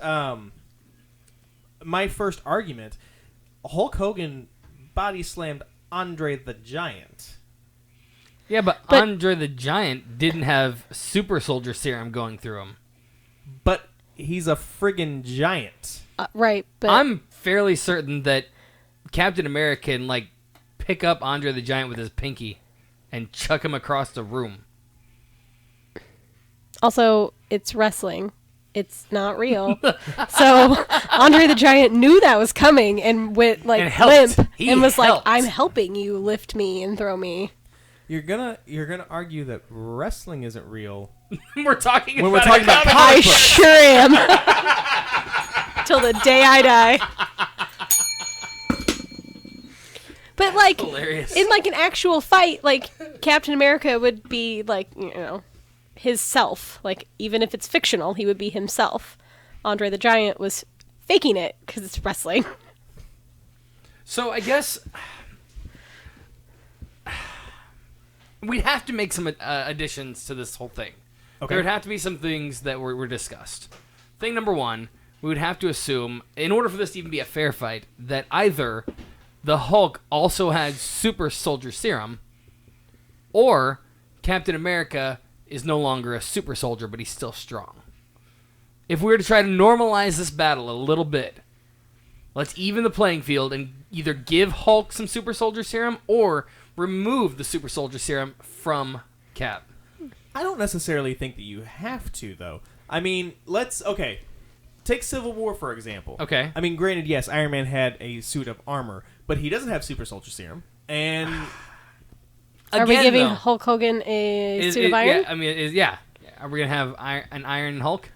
argument, Hulk Hogan body slammed Andre the Giant. Yeah, but But- Andre the Giant didn't have super soldier serum going through him. But he's a friggin' giant. Right, but I'm fairly certain that Captain America can pick up Andre the Giant with his pinky and chuck him across the room. also it's wrestling. It's not real. So Andre the Giant knew that was coming and went And helped. limp He and was helped. like, "I'm helping you lift me and throw me." You're gonna argue that wrestling isn't real. We're talking When about we're talking about comic I comic books. sure am. Till the day I die. But hilarious. in an actual fight, Captain America would be his self. Even if it's fictional, he would be himself. Andre the Giant was faking it because it's wrestling. So I guess we'd have to make some additions to this whole thing. Okay. There would have to be some things that were discussed. Thing number one, we would have to assume, in order for this to even be a fair fight, that either the Hulk also had super soldier serum, or Captain America is no longer a super soldier, but he's still strong. If we were to try to normalize this battle a little bit, let's even the playing field and either give Hulk some super soldier serum or remove the super soldier serum from Cap. I don't necessarily think that you have to, though. I mean, take Civil War, for example. Okay. I mean, granted, yes, Iron Man had a suit of armor, but he doesn't have super soldier serum. And Are we Again, giving though, Hulk Hogan a suit of iron? Yeah, I mean, yeah. Are we going to have an Iron Hulk?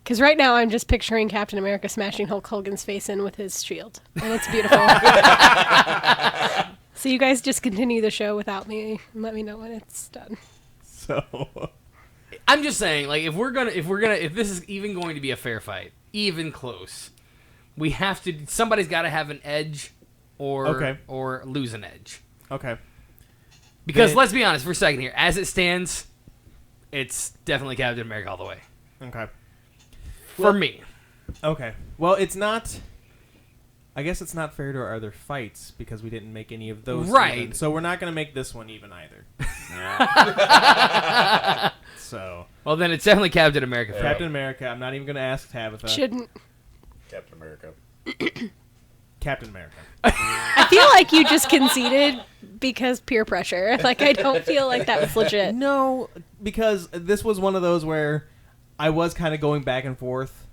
Because right now I'm just picturing Captain America smashing Hulk Hogan's face in with his shield. And it's beautiful. So you guys just continue the show without me and let me know when it's done. so... I'm just saying, like, if this is even going to be a fair fight, even close, we have to. Somebody's got to have an edge, or lose an edge. Okay. Because let's be honest for a second here, as it stands, it's definitely Captain America all the way Okay. for me. Okay. Well, it's not... I guess it's not fair to our other fights because we didn't make any of those Right. even. So we're not going to make this one even either. So... Well, then it's definitely Captain America. For me. Captain America. I'm not even going to ask Tabitha. Shouldn't. Captain America. Captain America. I feel like you just conceded because peer pressure. Like, I don't feel like that was legit. No, because this was one of those where I was kind of going back and forth,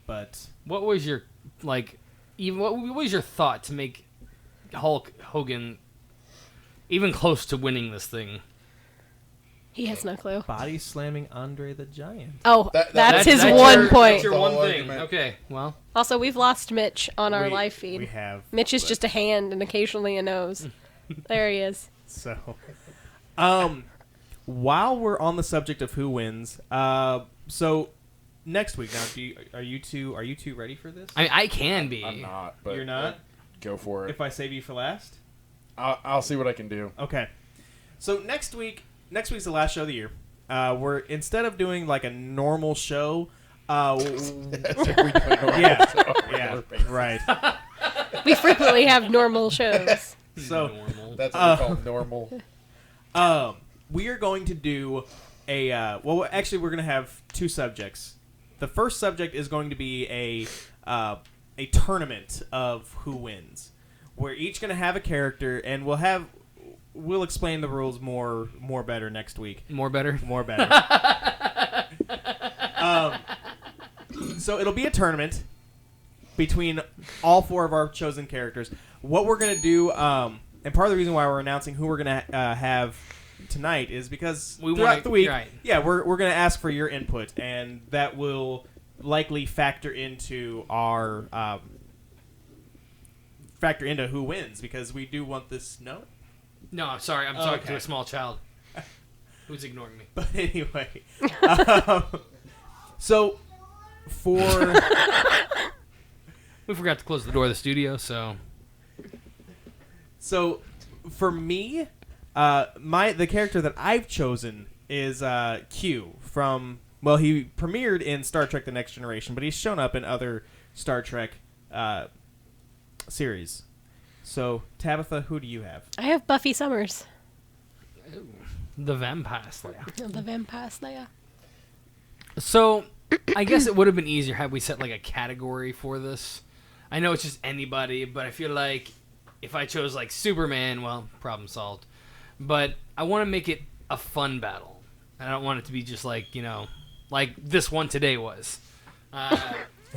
but... What was your what was your thought to make Hulk Hogan even close to winning this thing? He has no clue. Body slamming Andre the Giant. Oh, that's his that's one your- point. That's your That's one all thing. argument. Okay, well, Also, we've lost Mitch on our live feed. We have. Mitch is but- just a hand and occasionally a nose. There he is. So, while we're on the subject of who wins, so next week now, are you two ready for this? I can be. I'm not. But You're not? Go for it. If I save you for last? I'll see what I can do. Okay. So next week's the last show of the year. We're instead of doing like a normal show, As if we do a normal Yeah. show on a regular yeah, basis. right. We frequently have normal shows. So Normal. That's what we call normal. we are going to do a well, actually, we're going to have two subjects. The first subject is going to be a tournament of who wins. We're each going to have a character, and we'll explain the rules more better next week. More better. More better. So it'll be a tournament between all four of our chosen characters. What we're going to do, and part of the reason why we're announcing who we're going to have tonight is because throughout the week, right. yeah, we're going to ask for your input, and that will likely factor into our who wins, because we do want this. No? No, I'm sorry. I'm talking Okay. to a small child who's ignoring me. But anyway, so for We forgot to close the door of the studio, so for me, the character that I've chosen is Q from, well, he premiered in Star Trek: The Next Generation, but he's shown up in other Star Trek series. So Tabitha, who do you have? I have Buffy Summers, the Vampire Slayer. the Vampire Slayer. So, I guess it would have been easier had we set like a category for this. I know it's just anybody, but I feel like if I chose like Superman, well, problem solved. But I want to make it a fun battle. I don't want it to be just like, like this one today was.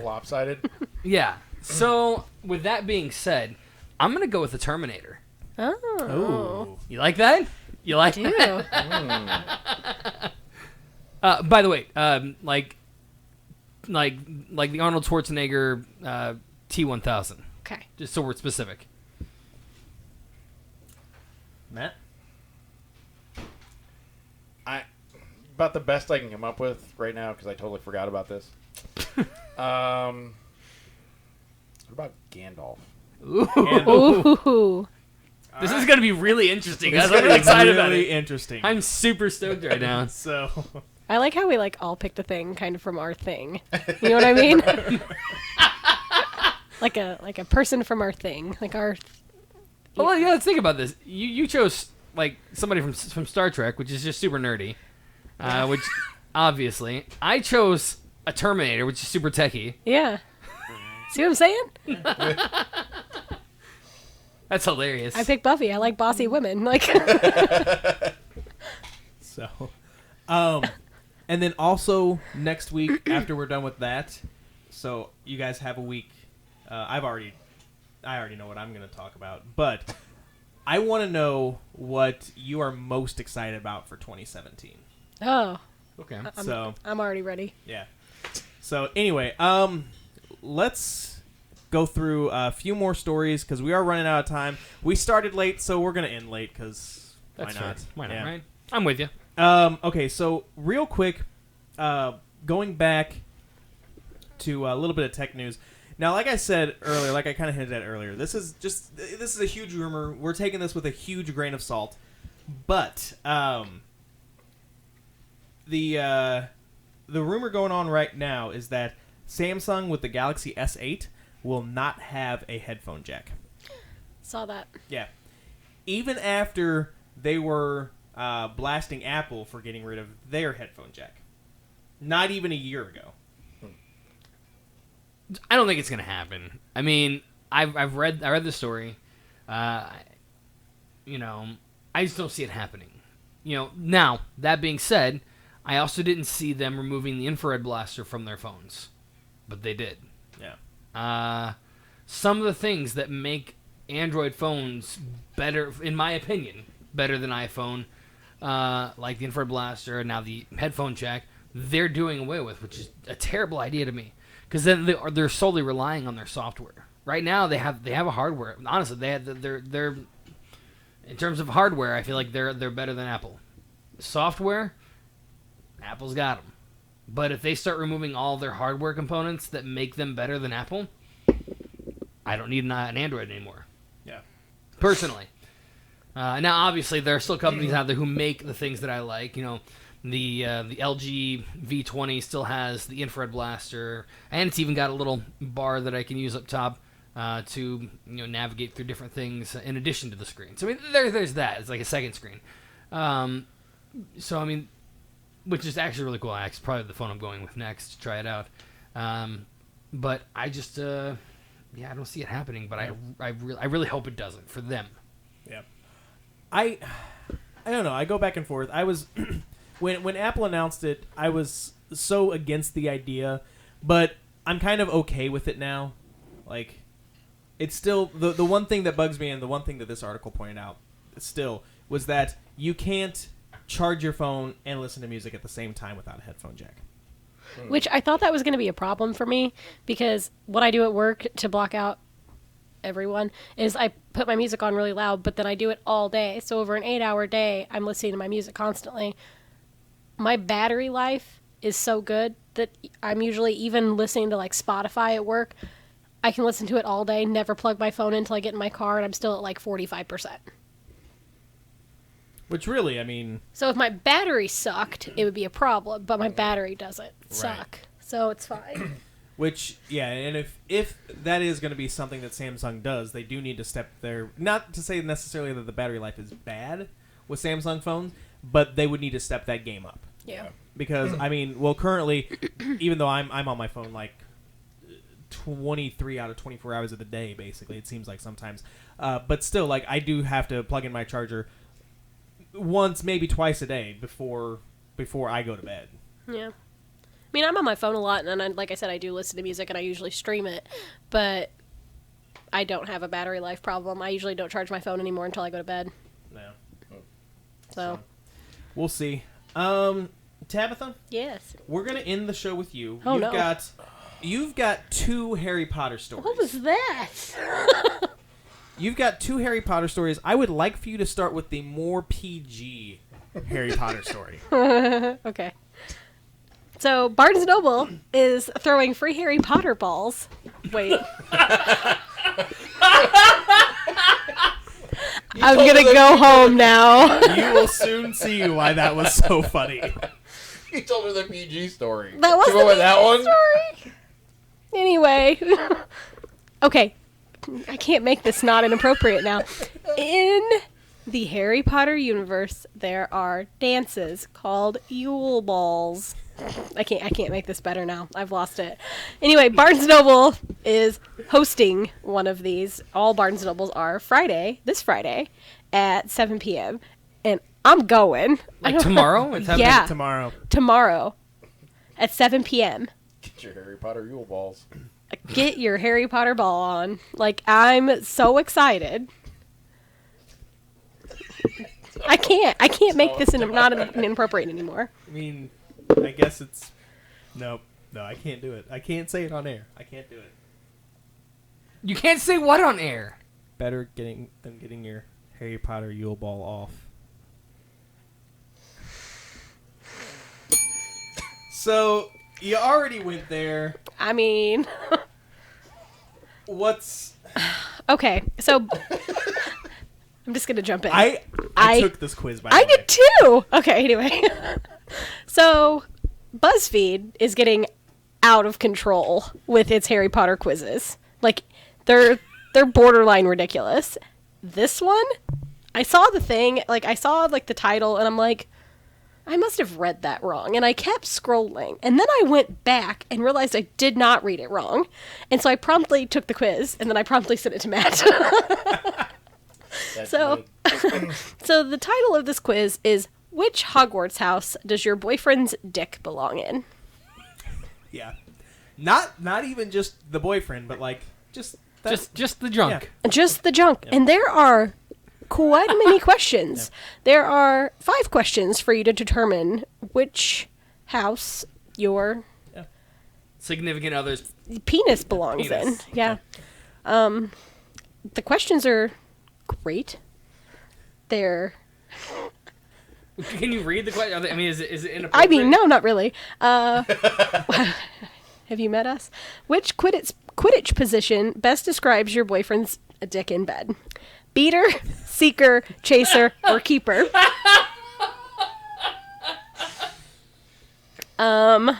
Lopsided. Yeah. So, with that being said, I'm going to go with the Terminator. Oh. You like that? You like I that? do. By the way, like the Arnold Schwarzenegger T-1000. Okay. Just so we're specific. Matt? About the best I can come up with right now, because I totally forgot about this. What about Gandalf? Ooh. This is gonna be really interesting, It's guys. I'm gonna really be excited about really it. interesting. I'm super stoked right now. So, I like how we like all picked a thing kind of from our thing. You know what I mean? like a person from our thing, like our. Well, yeah. Let's think about this. You chose like somebody from Star Trek, which is just super nerdy. Which obviously I chose a Terminator, which is super techie. Yeah. See what I'm saying? That's hilarious. I picked Buffy. I like bossy women. Like. So, and then also next week after we're done with that, so you guys have a week. I already know what I'm going to talk about, but I want to know what you are most excited about for 2017. Oh. Okay. I'm already ready. Yeah. So anyway, let's go through a few more stories because we are running out of time. We started late, so we're going to end late because why not? Fair. Why not, Yeah. right? I'm with you. Okay, so real quick, going back to a little bit of tech news. Now, like I said earlier, like I kind of hinted at earlier, this is a huge rumor. We're taking this with a huge grain of salt. But the rumor going on right now is that Samsung with the Galaxy S8 will not have a headphone jack. Saw that. Yeah. Even after they were blasting Apple for getting rid of their headphone jack. Not even a year ago. I don't think it's gonna happen. I mean, I read the story. I just don't see it happening. Now that being said, I also didn't see them removing the infrared blaster from their phones, but they did. Yeah. Some of the things that make Android phones better, in my opinion, better than iPhone, like the infrared blaster and now the headphone jack, they're doing away with, which is a terrible idea to me. Because then they're solely relying on their software. Right now, they have a hardware. Honestly, they're in terms of hardware, I feel like they're better than Apple. Software, Apple's got them. But if they start removing all their hardware components that make them better than Apple, I don't need an Android anymore. Yeah. Personally. Now, obviously, there are still companies out there who make the things that I like. The LG V20 still has the infrared blaster, and it's even got a little bar that I can use up top to navigate through different things in addition to the screen. So I mean, there's that. It's like a second screen. So I mean, which is actually really cool. It's probably the phone I'm going with next to try it out. But I just I don't see it happening. But I really hope it doesn't for them. Yeah. I don't know. I go back and forth. I was when Apple announced it, I was so against the idea, but I'm kind of okay with it now. Like, it's still the one thing that bugs me, and the one thing that this article pointed out still was that you can't charge your phone and listen to music at the same time without a headphone jack. Which I thought that was going to be a problem for me, because what I do at work to block out everyone is I put my music on really loud, but then I do it all day. So over an 8-hour day, I'm listening to my music constantly. My battery life is so good that I'm usually even listening to like Spotify at work. I can listen to it all day, never plug my phone in until I get in my car, and I'm still at like 45%. Which really, I mean... So if my battery sucked, it would be a problem, but my battery doesn't suck. So it's fine. Which, yeah, and if that is going to be something that Samsung does, they do need to step their... Not to say necessarily that the battery life is bad with Samsung phones, but they would need to step that game up. Yeah. Because, I mean, well, currently, even though I'm on my phone like 23 out of 24 hours of the day, basically, it seems like sometimes. But still, like, I do have to plug in my charger once, maybe twice a day before I go to bed. Yeah. I mean, I'm on my phone a lot, and like I said, I do listen to music, and I usually stream it, but I don't have a battery life problem. I usually don't charge my phone anymore until I go to bed. Yeah. So. We'll see. Tabitha? Yes. We're going to end the show with you. Oh, no. You've got 2 Harry Potter stories. What was that? You've got 2 Harry Potter stories. I would like for you to start with the more PG Harry Potter story. Okay. So, Barnes & Noble is throwing free Harry Potter balls. Wait. I'm going to go home now. You will soon see why that was so funny. You told her the PG story. That was She the went with that PG one? story. Anyway. Okay. I can't make this not inappropriate now. In the Harry Potter universe, there are dances called Yule Balls. I can't make this better now. I've lost it. Anyway, Barnes & Noble is hosting one of these. All Barnes & Nobles are this Friday, at 7 p.m. And I'm going. Like tomorrow? It's happening Yeah. Tomorrow. At 7 p.m. Get your Harry Potter Yule balls. Get your Harry Potter ball on. Like, I'm so excited. I can't make this not inappropriate anymore. I mean, I guess it's... No, I can't do it. I can't say it on air. I can't do it. You can't say what on air? Better than getting your Harry Potter Yule Ball off. So, you already went there. I mean... What's... Okay, so... I'm just gonna jump in. I took this quiz, by the I way. did too! Okay, anyway. So, BuzzFeed is getting out of control with its Harry Potter quizzes. Like, they're borderline ridiculous. This one, I saw the thing, like, I saw, like, the title, and I'm like, I must have read that wrong. And I kept scrolling. And then I went back and realized I did not read it wrong. And so I promptly took the quiz, and then I promptly sent it to Matt. So the title of this quiz is, which Hogwarts house does your boyfriend's dick belong in? Yeah. Not even just the boyfriend, but, like, just the junk. Yeah. Just the junk. Yep. And there are quite many questions. Yep. There are 5 questions for you to determine which house your Significant others. penis belongs Penis. in. Yeah. The questions are great. They're... Can you read the question? I mean, is it inappropriate? I mean, no, not really. Have you met us? Which Quidditch position best describes your boyfriend's dick in bed? Beater, seeker, chaser, or keeper? I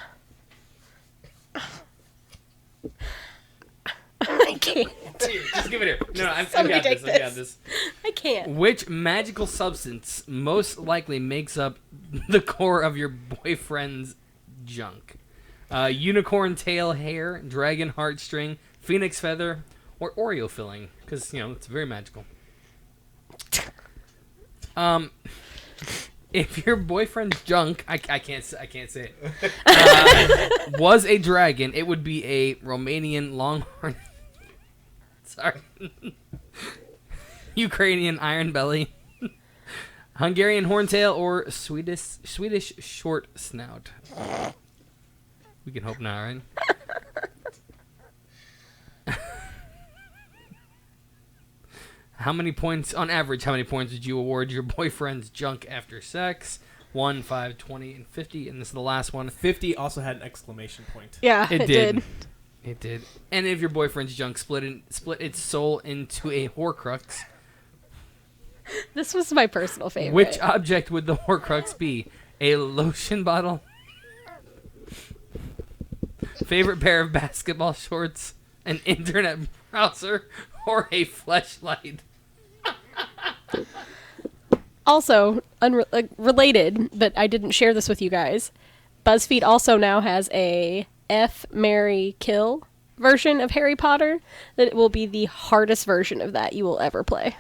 can't. Here, just give it here. No, I Somebody got take this. I got this. I can't. Which magical substance most likely makes up the core of your boyfriend's junk? Unicorn tail hair, dragon heartstring, phoenix feather, or Oreo filling? Because, it's very magical. If your boyfriend's junk, I can't say it, was a dragon, it would be a Romanian longhorn. Sorry. Ukrainian iron belly, Hungarian horntail, or Swedish short snout. We can hope not, right? On average, how many points did you award your boyfriend's junk after sex? 1, 5, 20, and 50. And this is the last one. 50 also had an exclamation point. Yeah, it did. It did. And if your boyfriend's junk split its soul into a Horcrux, This was my personal favorite. which object would the Horcrux be? A lotion bottle? Favorite pair of basketball shorts? An internet browser? Or a fleshlight? Also, related, but I didn't share this with you guys. BuzzFeed also now has a F, Marry, Kill version of Harry Potter that it will be the hardest version of that you will ever play.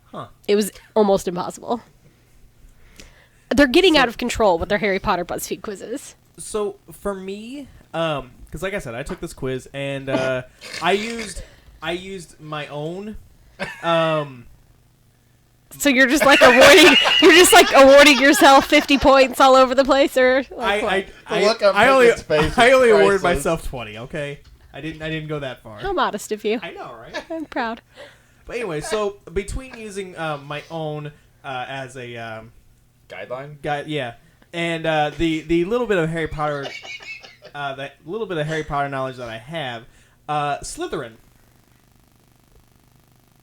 Huh. It was almost impossible. They're getting out of control with their Harry Potter BuzzFeed quizzes. So, for me, because like I said, I took this quiz, and I used my own... So you're just like awarding yourself 50 points all over the place, or like I only awarded myself 20. Okay, I didn't go that far. how modest of you. I know, right? I'm proud. But anyway, so between using my own as a Guideline? guide, yeah, and the little bit of Harry Potter, that little bit of Harry Potter knowledge that I have, Slytherin.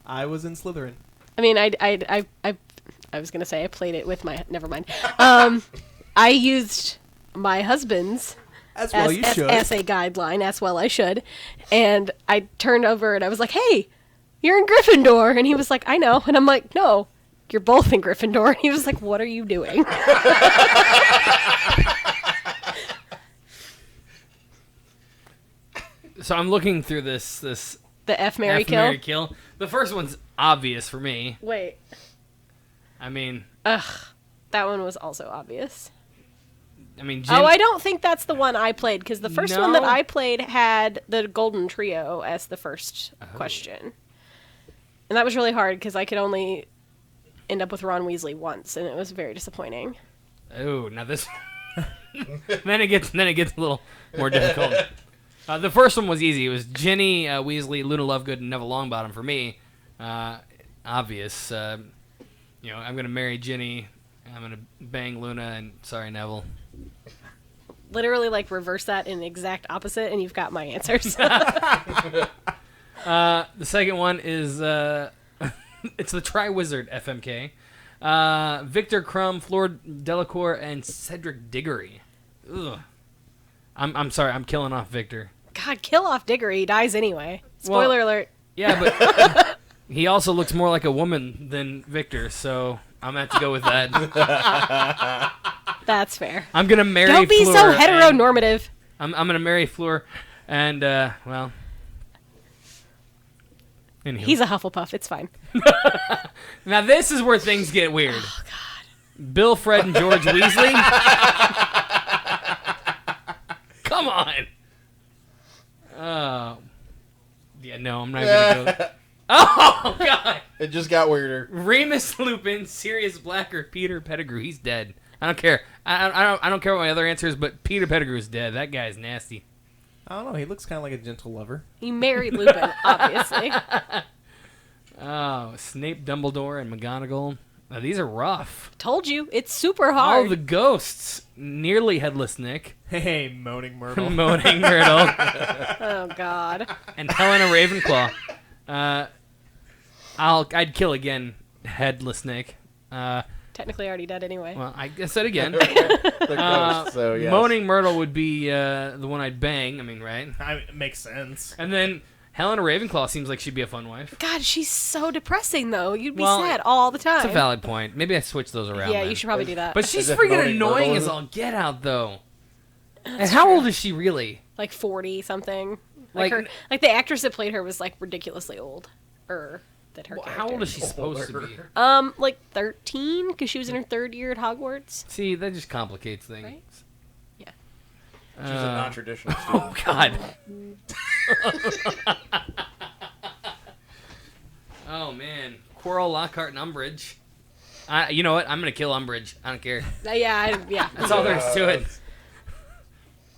I was in Slytherin. I mean, I was gonna say I played it with my. Never mind. I used my husband's As well, you should. essay guideline, as well I should. And I turned over and I was like, hey, you're in Gryffindor. And he was like, I know. And I'm like, no, you're both in Gryffindor. And he was like, what are you doing? So I'm looking through this The F, Marry, F, Kill. Marry, Kill. The first one's obvious for me. Wait. I mean, Ugh. That one was also obvious. Jim, Oh, I don't think that's the one I played, because the first one that No. I played had the Golden Trio as the first question. And that was really hard, because I could only end up with Ron Weasley once, and it was very disappointing. Oh, now this. then it gets a little more difficult. The first one was easy. It was Ginny, Weasley, Luna Lovegood, and Neville Longbottom for me. Obvious. I'm gonna marry Ginny. I'm gonna bang Luna, and sorry, Neville. Literally, reverse that in the exact opposite, and you've got my answers. The second one is it's the Triwizard FMK. Victor Crumb, Fleur Delacour, and Cedric Diggory. Ugh. I'm sorry, I'm killing off Victor. God, kill off Diggory. He dies anyway. Spoiler alert. Yeah, but he also looks more like a woman than Victor, so I'm going to have to go with that. That's fair. I'm going to marry Don't be Fleur, so heteronormative. I'm going to marry Fleur, and, well... Anywho. He's a Hufflepuff. It's fine. Now, this is where things get weird. Oh, God. Bill, Fred, and George Weasley? Come on. Yeah, no, I'm not going to go. Oh, God. It just got weirder. Remus Lupin, Sirius Black, or Peter Pettigrew. He's dead. I don't care. I don't care what my other answer is, but Peter Pettigrew's dead. That guy's nasty. I don't know. He looks kind of like a gentle lover. He married Lupin, obviously. Oh, Snape, Dumbledore, and McGonagall. Now, these are rough. Told you. It's super All hard. the ghosts. Nearly Headless Nick. Hey, Moaning Myrtle. Moaning Myrtle. Oh, God. And Helena Ravenclaw. I'd kill again Headless Nick. Technically already dead anyway. Well, I said again. The ghost, so yes. Moaning Myrtle would be the one I'd bang. Right? It makes sense. And then Helena Ravenclaw seems like she'd be a fun wife. God, she's so depressing, though. You'd be Well, sad all the time. That's a valid point. Maybe I switch those around. Yeah, then. you should probably do that. But she's As if freaking Moaning annoying Myrtle as is- all get out, though. And how old is she really? 40-something. Like- The actress that played her was, ridiculously old. That her Well, character. how old is she supposed to be? 13, because she was in her third year at Hogwarts. See, that just complicates things. Right? Yeah. She's a non-traditional student. Oh, God. Oh, man. Quirrell, Lockhart, and Umbridge. You know what? I'm going to kill Umbridge. I don't care. Yeah. That's all there is to it.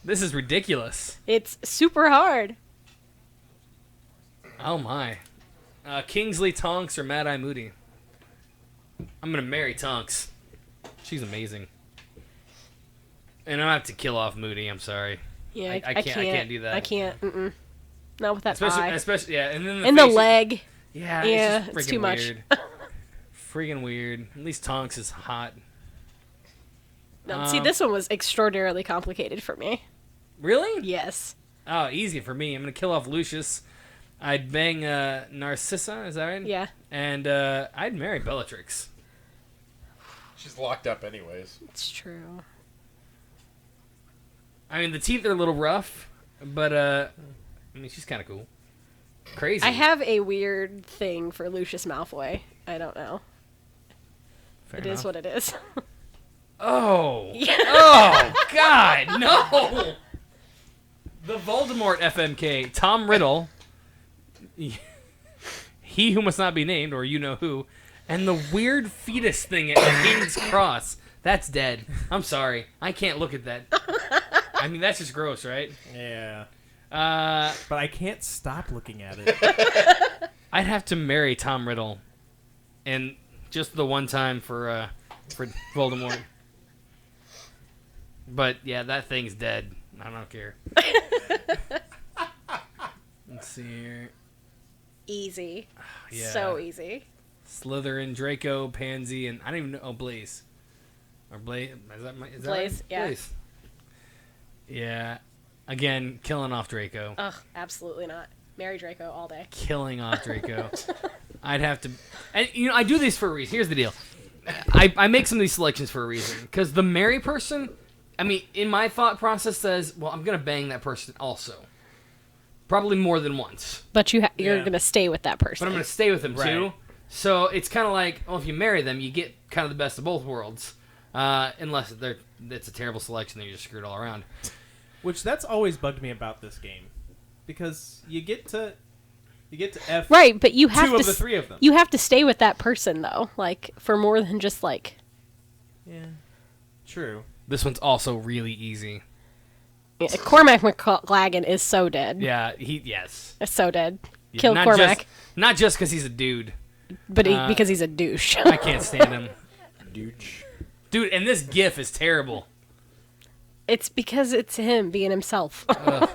This is ridiculous. It's super hard. Oh, my. Kingsley, Tonks, or Mad-Eye Moody? I'm going to marry Tonks. She's amazing. And I have to kill off Moody. I'm sorry. Yeah, I can't do that. I can't. Not with that eye. Especially, yeah. And then And the leg. Yeah, Yeah, it's, just it's freaking too much. Weird. Freaking weird. At least Tonks is hot. No, see, this one was extraordinarily complicated for me. Really? Yes. Oh, easy for me. I'm gonna kill off Lucius. I'd bang Narcissa. Is that right? Yeah. And I'd marry Bellatrix. She's locked up anyways. It's true. I mean, the teeth are a little rough, but she's kind of cool. Crazy. I have a weird thing for Lucius Malfoy. I don't know. Fair It enough. is what it is. Oh. Yeah. Oh, God, no. The Voldemort FMK, Tom Riddle, he who must not be named, or you know who, and the weird fetus thing at King's Cross. That's dead. I'm sorry. I can't look at that. I mean, that's just gross, right? Yeah. But I can't stop looking at it. I'd have to marry Tom Riddle, and just the one time for Voldemort. But yeah, that thing's dead. I don't care. Let's see here. Easy. Yeah. So easy. Slytherin, Draco, Pansy, and I don't even know. Oh, Blaze. Or Blaze. Is that Blaze, right? yeah. Blaze. Yeah. Again, killing off Draco. Ugh, absolutely not. Marry Draco all day. Killing off Draco. I'd have to... And, I do these for a reason. Here's the deal. I make some of these selections for a reason. Because the marry person, in my thought process says, well, I'm going to bang that person also. Probably more than once. But you're going to stay with that person. But I'm going to stay with them, too. Right. So it's kind of like, well, if you marry them, you get kind of the best of both worlds. Unless it's a terrible selection, then you're just screwed all around. Which that's always bugged me about this game, because you get to F Right, but you have two to of the three of them. You have to stay with that person though, like for more than just like. Yeah, true. This one's also really easy. Yeah, Cormac McLagan is so dead. Yeah, yes. Is so dead. Yeah, Kill Cormac, not just because he's a dude. but because he's a douche. I can't stand him. Dude, and this GIF is terrible. It's because it's him being himself. Then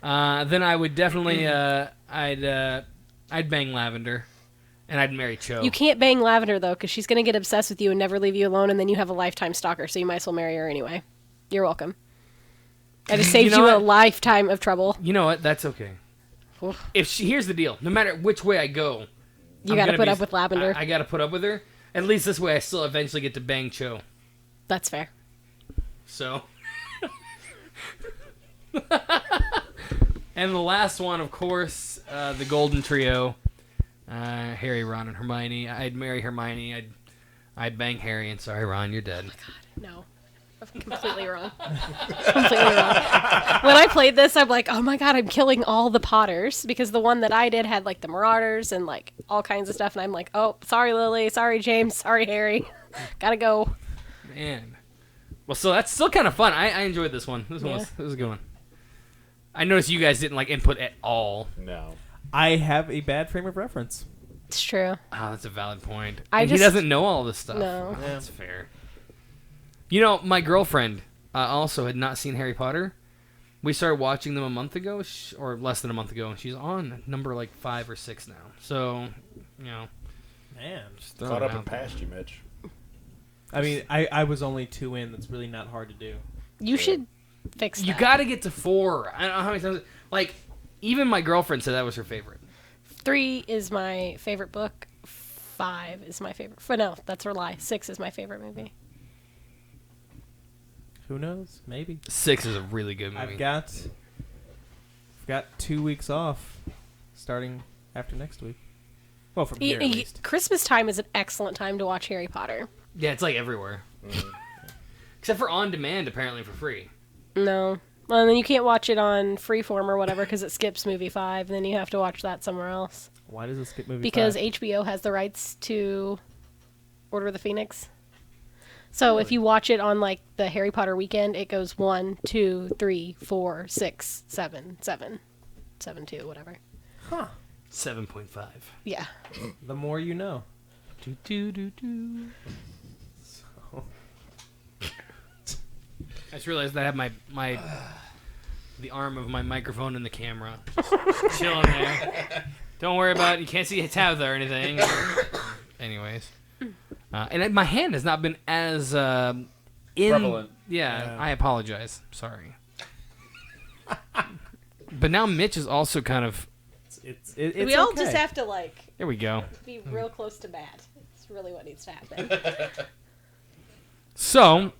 I would definitely, I'd bang Lavender, and I'd marry Cho. You can't bang Lavender though, because she's gonna get obsessed with you and never leave you alone, and then you have a lifetime stalker. So you might as well marry her anyway. You're welcome. I just saved you a lifetime of trouble. You know what? That's okay. Here's the deal. No matter which way I go, You got to put up with Lavender. I got to put up with her. At least this way, I still eventually get to bang Cho. That's fair. So. And the last one, of course, the Golden Trio, Harry, Ron, and Hermione. I'd marry Hermione. I'd bang Harry, and sorry, Ron, you're dead. Oh my God, no. I'm completely wrong. Completely wrong. When I played this, I'm like, oh my God, I'm killing all the Potters, because the one that I did had like the Marauders and like all kinds of stuff, and I'm like, oh, sorry, Lily, sorry, James, sorry, Harry, gotta go. Man. Well, so that's still kind of fun. I enjoyed this one. This was a good one. I noticed you guys didn't like input at all. no. I have a bad frame of reference. It's true. Oh, that's a valid point. He doesn't know all this stuff. No. Yeah. That's fair. My girlfriend also had not seen Harry Potter. We started watching them a month ago, or less than a month ago, and she's on number like 5 or 6 now. So, Man. just Caught throwing up it and out there. past you, Mitch. I mean, I was only 2 in. That's really not hard to do. You should fix that. You got to get to 4. I don't know how many times. Like, even my girlfriend said that was her favorite. 3 is my favorite book. 5 is my favorite. No, that's a lie. 6 is my favorite movie. Who knows? Maybe. 6 is a really good movie. I've got 2 weeks off, starting after next week. Well, from here at least. Christmas time is an excellent time to watch Harry Potter. Yeah, it's like everywhere. Except for on demand, apparently for free. No. Well, and then you can't watch it on Freeform or whatever because it skips movie 5, and then you have to watch that somewhere else. Why does it skip movie Because 5? HBO has the rights to Order of the Phoenix. So if you watch it on like the Harry Potter weekend, it goes 1, 2, 3, 4, 6, 7, 7, 7, 2, whatever. Huh. 7.5. Yeah. The more you know. Do, do, do, do. So. I just realized that I have my the arm of my microphone in the camera. Chilling there. Don't worry about it. You can't see a tab or anything. Anyways. And my hand has not been as Prevalent. Yeah, I apologize. Sorry. But now Mitch is also kind of... It's we all okay. just have to like There we go. be real close to bad. It's really what needs to happen. So,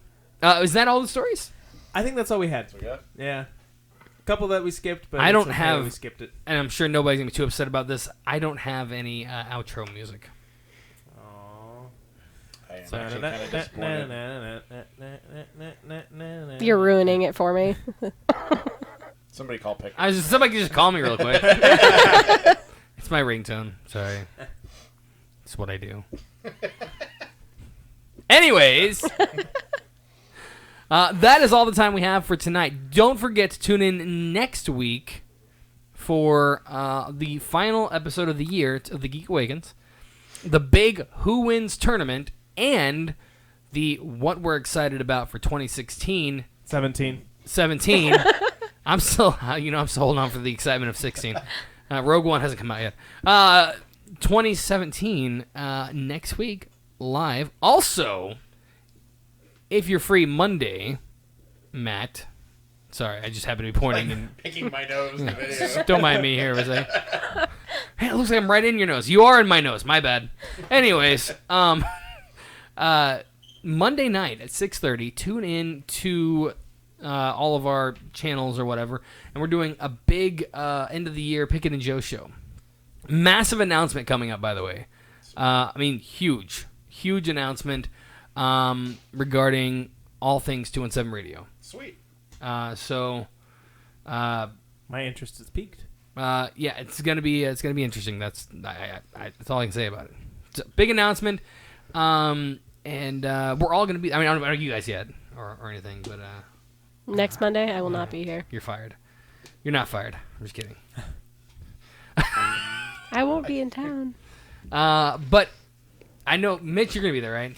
is that all the stories? I think that's all we had. We got? Yeah. A couple that we skipped, but I don't it's okay have- we skipped it. And I'm sure nobody's going to be too upset about this. I don't have any outro music. I am actually kind of disappointed. You're ruining it for me. Somebody call pick. Somebody can just call me real quick. It's my ringtone. Sorry. It's what I do. Anyways, that is all the time we have for tonight. Don't forget to tune in next week for the final episode of the year of the Geek Awakens, the big Who Wins tournament, and the what we're excited about for 2016. 17. I'm still holding on for the excitement of 16. Rogue One hasn't come out yet. 2017 next week live. Also, if you're free Monday, Matt. Sorry, I just happened to be pointing and Picking my nose in the video. don't mind me here. Was I? Hey, it looks like I'm right in your nose. You are in my nose. My bad. Anyways, Monday night at 6:30, tune in to all of our channels or whatever, and we're doing a big end of the year Pickett and Joe show. Massive announcement coming up, by the way. I mean, huge announcement regarding all things 217 Radio. Sweet. So, My interest is piqued. yeah, it's gonna be interesting. That's all I can say about it. It's a big announcement, and we're all gonna be. I mean, I don't know you guys yet or anything, but Next Monday, I will not be here. you're fired. You're not fired. I'm just kidding. I won't be in town. But I know Mitch, you're gonna be there, right?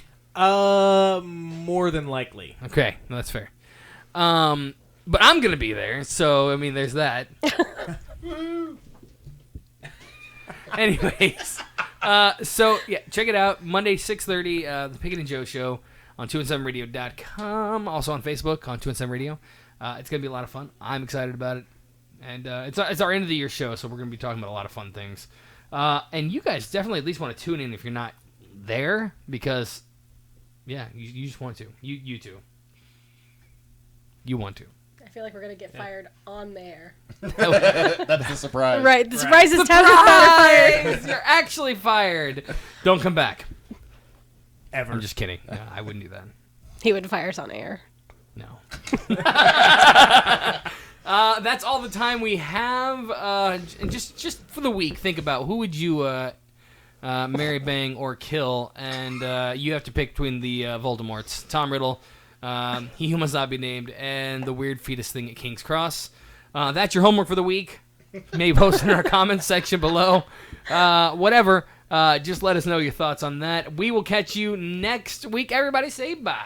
More than likely. Okay, no, that's fair. But I'm gonna be there, so I mean, there's that. Anyways, so yeah, check it out. Monday 6:30, the Pickett and Joe Show on 217radio.com. Also on Facebook on 217 Radio. It's gonna be a lot of fun. I'm excited about it, and it's our end of the year show, so we're gonna be talking about a lot of fun things. And you guys definitely at least want to tune in if you're not there, because yeah, you just want to. You two. You want to. I feel like we're going to get fired on the air. That's the surprise. Right. The surprise is Taz is fired. You're actually fired. Don't come back. Ever. I'm just kidding. No, I wouldn't do that. He would fire us on air. No. That's all the time we have. And just for the week, think about who would you marry, bang, or kill, and you have to pick between the Voldemorts: Tom Riddle, He Who Must Not Be Named, and the weird fetus thing at King's Cross. That's your homework for the week. Maybe post in our comments section below. Whatever. Just let us know your thoughts on that. We will catch you next week. Everybody say bye.